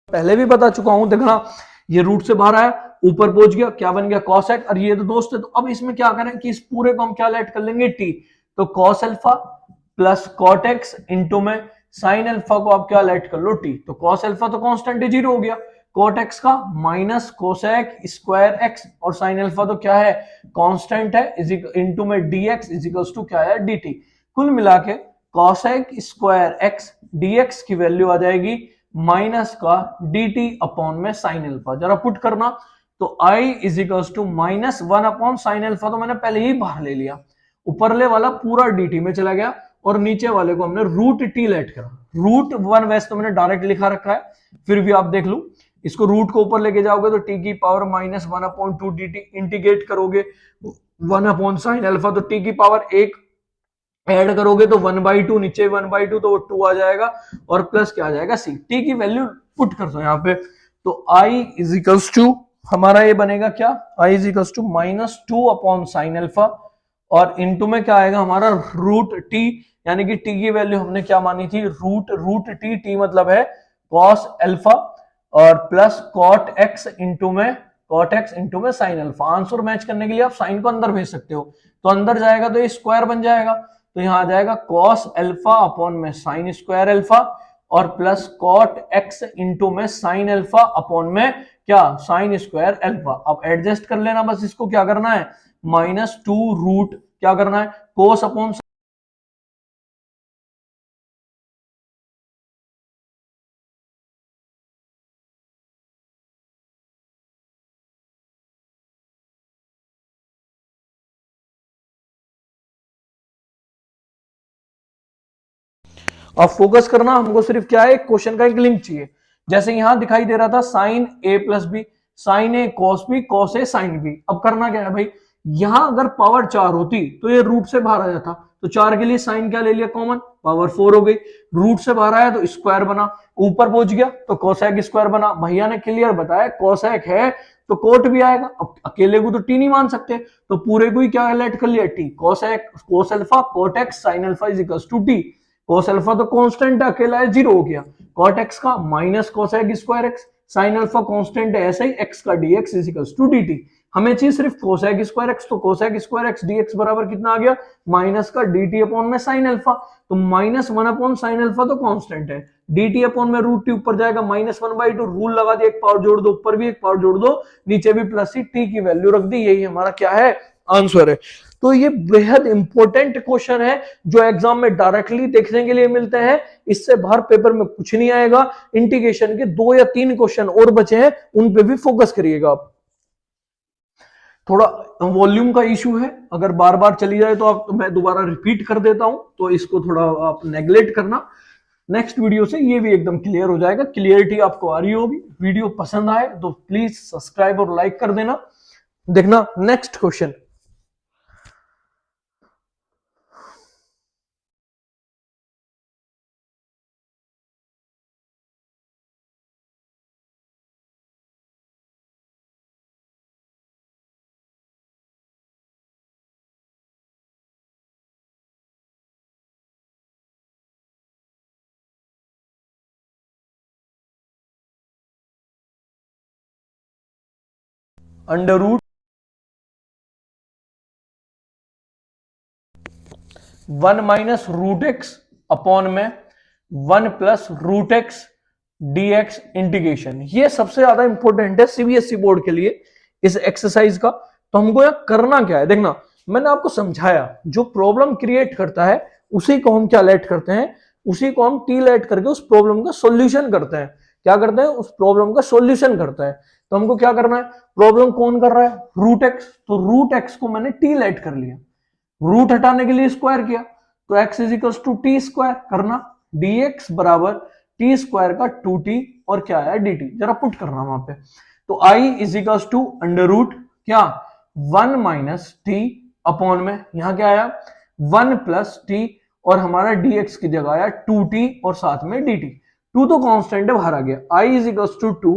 पहले भी बता चुका हूं, देखना ये रूट से बाहर आया, ऊपर पहुंच गया, क्या बन गया cos x, और ये तो दोस्त है, तो अब इसमें क्या करें कि इस पूरे को हम क्या ऐड कर लेंगे t, तो cos alpha plus cot x into में साइन अल्फा को आप क्या ऐड कर लो t, तो cos अल्फा तो कांस्टेंट है 0 हो गया, cot x का माइनस कोसेक स्क्वायर x, और साइन अल्फा तो क्या है कांस्टेंट है, इंटू में dx इज इक्वल्स टू क्या है dt। कुल मिला के कोसेक स्क्वायर x dx की वैल्यू आ जाएगी माइनस का dt अपॉन में साइन अल्फा। जरा पुट करना, तो i is equals to minus 1 upon sine alpha, तो मैंने पहले ही बाहर ले लिया, ऊपरले वाला पूरा dt में चला गया, और नीचे वाले को हमने रूट t लेट करा। रूट 1 वैसे तो मैंने डायरेक्ट लिखा रखा है, फिर भी आप देख लो, इसको रूट को ऊपर लेके जाओगे तो t की power minus 1 upon 2 dt, integrate करोगे 1 अपॉन साइन अल्फा, तो t की पावर 1 ऐड करोगे तो 1/2, नीचे 1/2 तो 2 आ जाएगा, और प्लस क्या आ जाएगा c। t की वैल्यू पुट कर दो यहाँ पे, तो i इज इक्वल्स टू हमारा ये बनेगा क्या, i is equals to minus 2 upon sine alpha, और इनटू में क्या आएगा हमारा रूट t, यानी कि t की वैल्यू हमने क्या मानी थी रूट t मतलब है cos अल्फा, और प्लस cot x इंटू में साइन अल्फा। आंसर मैच करने के लिए आप साइन को अंदर भेज सकते हो, तो अंदर जाएगा तो ये स्क्वायर बन जाएगा, तो यहां आ जाएगा cos अल्फा अपॉन में साइन स्क्वायर अल्फा, और प्लस cot x इंटू में साइन अल्फा अपॉन में क्या साइन स्क्वायर अल्फा। अब एडजस्ट कर लेना बस, इसको क्या करना है माइनस 2 रूट क्या करना है cos अपॉन। अब फोकस करना, हमको सिर्फ क्या है क्वेश्चन का एक लिंक चाहिए। जैसे यहां दिखाई दे रहा था sign A plus B, sign A cos B, cos A sine B. अब करना क्या है भाई, यहां अगर पावर 4 होती तो ये रूट से बाहर आ जाता, तो 4 के लिए साइन क्या ले लिया कॉमन, पावर 4 हो गई, रूट से बाहर आया तो स्क्वायर बना, ऊपर पहुंच गया तो कोसेक स्क्वायर बना। भैया ने क्लियर बताया कोसेक है तो कोट भी आएगा, अब अकेले को तो टी नहीं मान सकते, तो पूरे को ही क्या लेट कर लिया t, cosec cos alpha cot x sine alpha is equals to t. cos alpha तो कांस्टेंट है, अकेला है 0 हो गया, cot x का minus cosec square x, sine alpha constant है ऐसा ही, x का dx is equals to dt। हमें चाहिए सिर्फ कोसेक स्क्वायर x, तो कोसेक स्क्वायर x dx बराबर कितना आ गया माइनस का dt अपॉन में साइन अल्फा, तो माइनस 1 अपॉन साइन अल्फा तो कांस्टेंट है, dt अपॉन में रूट टी ऊपर जाएगा माइनस 1/2, रूल लगा दिया, एक पावर जोड़ दो, ऊपर भी एक पावर जोड़ दो, नीचे भी प्लस ही, t की वैल्यू रख दी, यही हमारा क्या है आंसर है। तो ये बेहद इंपॉर्टेंट क्वेश्चन है जो एग्जाम में डायरेक्टली देखने के लिए मिलते हैं। इससे बाहर पेपर में कुछ नहीं आएगा। इंटीग्रेशन के 2 या 3 क्वेश्चन और बचे हैं, उन पे भी फोकस करिएगा आप। थोड़ा वॉल्यूम का इशू है, अगर बार बार चली जाए तो आप, मैं दोबारा रिपीट कर देता हूं, तो इसको थोड़ा आप नेग्लेक्ट करना। नेक्स्ट वीडियो से ये भी एकदम क्लियर हो जाएगा। क्लियरिटी आपको आ रही होगी। वीडियो पसंद आए तो प्लीज सब्सक्राइब और लाइक कर देना। देखना next question. Under root 1 minus root x upon में 1 plus root x dx integration. ये सबसे ज्यादा इंपॉर्टेंट है सीबीएसई बोर्ड के लिए इस एक्सरसाइज का। तो हमको यह करना क्या है, देखना मैंने आपको समझाया, जो प्रॉब्लम क्रिएट करता है उसी को हम क्या लेट करते हैं, उसी को हम टी लेट करके उस प्रॉब्लम का सॉल्यूशन करते हैं। क्या करते हैं, उस प्रॉब्लम का सॉल्यूशन करते हैं। तो हमको क्या करना है, प्रॉब्लम कौन कर रहा है, रूट एक्स, तो रूट एक्स को मैंने टी लेट कर लिया, रूट हटाने के लिए स्क्वायर किया, तो x is equal to t square करना, dx बराबर टी स्क्वायर का 2t और क्या आया dt, जरा पुट करना वहां पे। तो i is equal to under root क्या 1 माइनस टी अपॉन में यहां क्या आया 1 प्लस टी, और हमारा dx की जगह आया 2t और साथ में dt। 2 तो कांस्टेंट है, बाहर आ गया। i is equal to 2।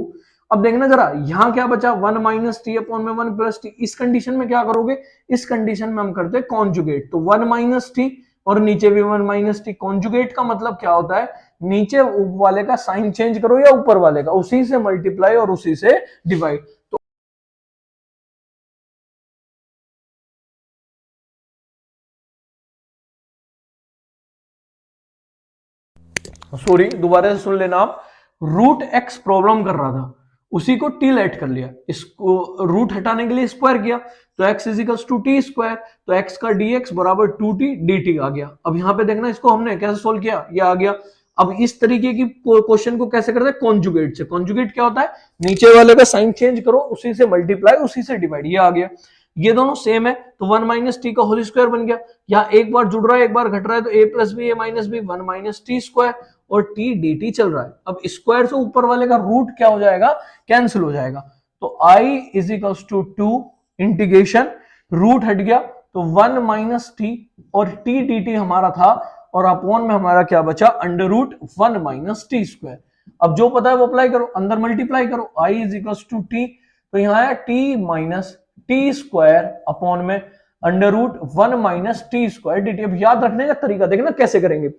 अब देखना जरा यहां क्या बचा, 1 माइनस टी अपॉन में 1 प्लस टी। इस कंडीशन में क्या करोगे, इस कंडीशन में हम करते हैं कॉन्जुगेट, तो 1 माइनस टी और नीचे भी 1 माइनस टी। कॉन्जुगेट का मतलब क्या होता है, नीचे वाले का साइन चेंज करो या ऊपर वाले का, उसी से मल्टीप्लाई और उसी से डिवाइड। सॉरी दोबारा से सुन लेना आप, रूट एक्स प्रॉब्लम कर रहा था, उसी को टी लेट कर लिया, इसको रूट हटाने के लिए स्क्वायर किया, तो x is equal to t square, तो x का dx बराबर 2t dt आ गया। अब यहां पे देखना इसको हमने कैसे सोल्व किया, ये आ गया। अब इस तरीके की क्वेश्चन को कैसे करते हैं, कॉन्जुगेट से। कॉन्जुगेट क्या होता है, नीचे वाले का साइन चेंज करो, उसी से मल्टीप्लाई उसी से डिवाइड, ये आ गया। ये दोनों सेम है तो 1 माइनस टी का होल स्क्वायर बन गया। यहाँ एक बार जुड़ रहा है एक बार घट रहा है, तो a plus b a minus b 1 minus t square, और टी डी टी चल रहा है। अब स्क्वायर से ऊपर वाले का रूट क्या हो जाएगा, कैंसिल हो जाएगा। तो i is equal to 2 integration, root हट गया तो 1 माइनस टी और टी डी टी हमारा था, और अपॉन में हमारा क्या बचा, under root 1 minus t square. अब जो पता है वो अप्लाई करो, अंदर मल्टीप्लाई करो, i is equal to t, तो यहां आया t minus t square upon में under root 1 minus t square d t. अब याद रखने का तरीका देखना कैसे करेंगे।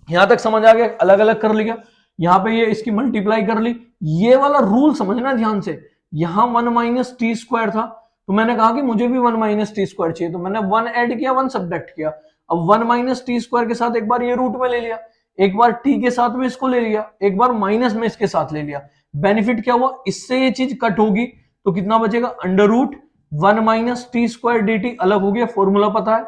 यहां तक समझ आ गया, अलग अलग कर लिया, यहां पे ये इसकी मल्टीप्लाई कर ली। ये वाला रूल समझना ध्यान से, यहां 1 माइनस टी स्क्वायर था, तो मैंने कहा कि मुझे भी 1 माइनस टी स्क्वायर चाहिए, तो मैंने 1 ऐड किया 1 सब्ट्रैक्ट किया। अब 1 माइनस टी स्क्वायर के साथ एक बार ये रूट में ले लिया, एक बार टी के साथ में इसको ले लिया, एक बार माइनस में इसके साथ ले लिया। बेनिफिट क्या हुआ, इससे ये चीज कट होगी, तो कितना बचेगा, under root 1 minus t square d t अलग हो गया, फॉर्मूला पता है,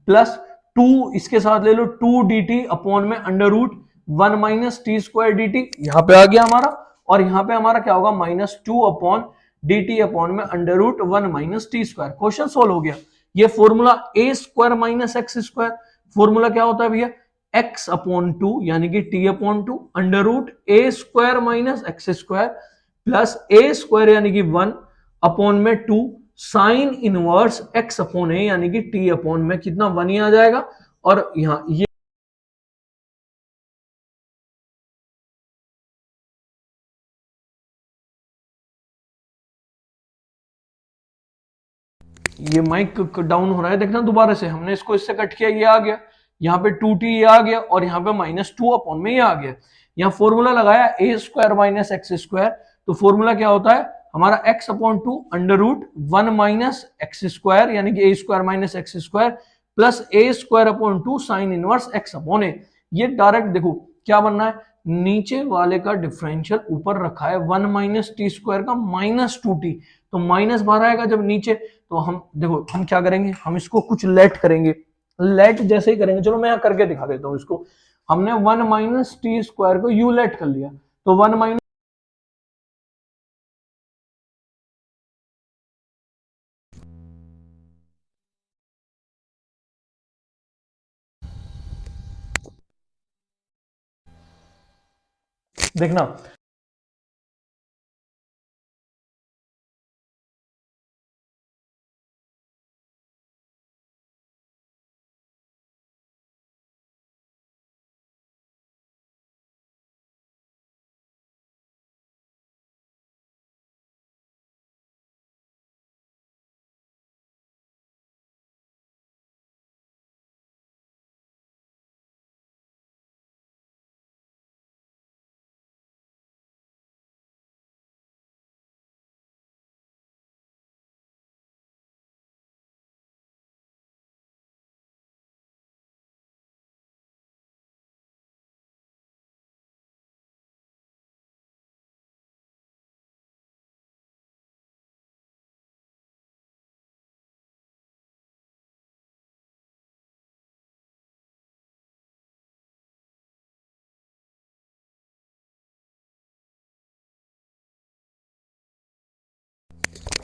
प्लस 2 इसके साथ ले लो 2 डी टी अपॉन में under root 1 minus t square d t, यहां पे आ गया हमारा। और यहां पे हमारा क्या होगा, minus 2 upon d t upon में under root 1 minus t square. Question solve हो गया। ये formula a square minus x square, formula क्या होता है भैया, एक्स अपॉन 2 यानी कि t upon 2 under root a square minus x square plus a square यानी कि 1 अपॉन में 2 sine inverse x upon a यानी कि टी अपॉन में कितना 1 ही आ जाएगा। और यहां ये ये माइक डाउन हो रहा है, देखना दोबारा से, हमने इसको इससे कट किया, ये आ गया, यहाँ पे 2t ये आ गया, और यहाँ पे -2 अपॉन में ये आ गया। यहाँ फॉर्मूला लगाया a square minus x square, तो फॉर्मूला क्या होता है हमारा x upon 2 under root 1 minus x square, यानी कि a square minus x square plus a square upon 2 sine inverse x upon a। ये डायरेक्ट देखो क्या बनना है, नीचे वाले का डिफरेंशियल ऊपर रखा है 1 माइनस टी स्क्वायर का -2t, तो माइनस बाहर आएगा जब नीचे, तो हम देखो हम क्या करेंगे, हम इसको कुछ लेट करेंगे, लेट जैसे ही करेंगे, चलो मैं यहाँ करके दिखा देता हूँ इसको। हमने 1 माइनस टी स्क्वायर को यू लेट कर लिया, तो 1 माइनस, देखना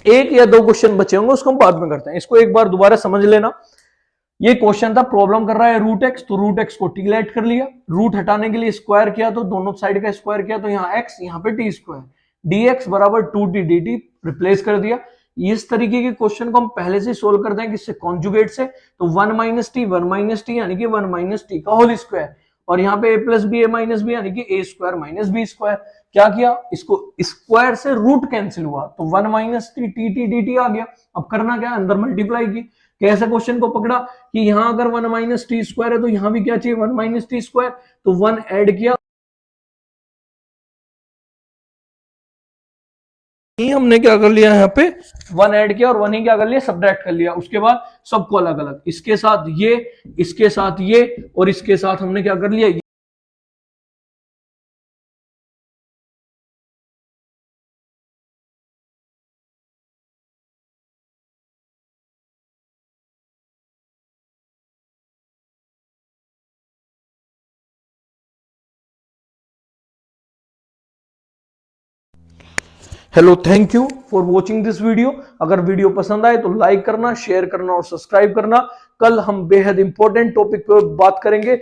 एक या दो क्वेश्चन बचे होंगे, उसको हम बाद में करते हैं, इसको एक बार दोबारा समझ लेना। ये क्वेश्चन था, प्रॉब्लम कर रहा है रूट एक्स, तो रूट एक्स को टी लेट कर लिया, रूट हटाने के लिए स्क्वायर किया, तो दोनों साइड का स्क्वायर किया, तो यहाँ एक्स यहाँ पे टी स्क्वायर, डी एक्स बराबर 2t dt रिप्लेस कर दिया। इस तरीके के क्वेश्चन को हम पहले से सोल्व करते हैं किससे, कॉन्जुगेट से, तो 1 माइनस टी यानी कि 1 माइनस टी का होल स्क्वायर, और यहाँ पे a plus b a minus b यानी कि a square minus b square. क्या किया, इसको स्क्वायर से रूट कैंसिल हुआ, तो 1 minus t t t d t आ गया। अब करना क्या है, अंदर मल्टीप्लाई की, कैसे क्वेश्चन को पकड़ा कि यहां अगर 1 माइनस टी स्क्वायर है तो यहां भी क्या चाहिए 1 माइनस टी स्क्वायर, तो 1 ऐड किया, ही हमने क्या कर लिया यहाँ पे 1 ऐड किया, और 1 ही क्या कर लिया सब्ट्रैक्ट कर लिया, उसके बाद सबको अलग अलग, इसके साथ ये, इसके साथ ये, और इसके साथ हमने क्या कर लिया, hello, thank you for watching this video. अगर वीडियो पसंद आए तो लाइक करना, शेयर करना और सब्सक्राइब करना। कल हम बेहद इंपॉर्टेंट टॉपिक पर बात करेंगे।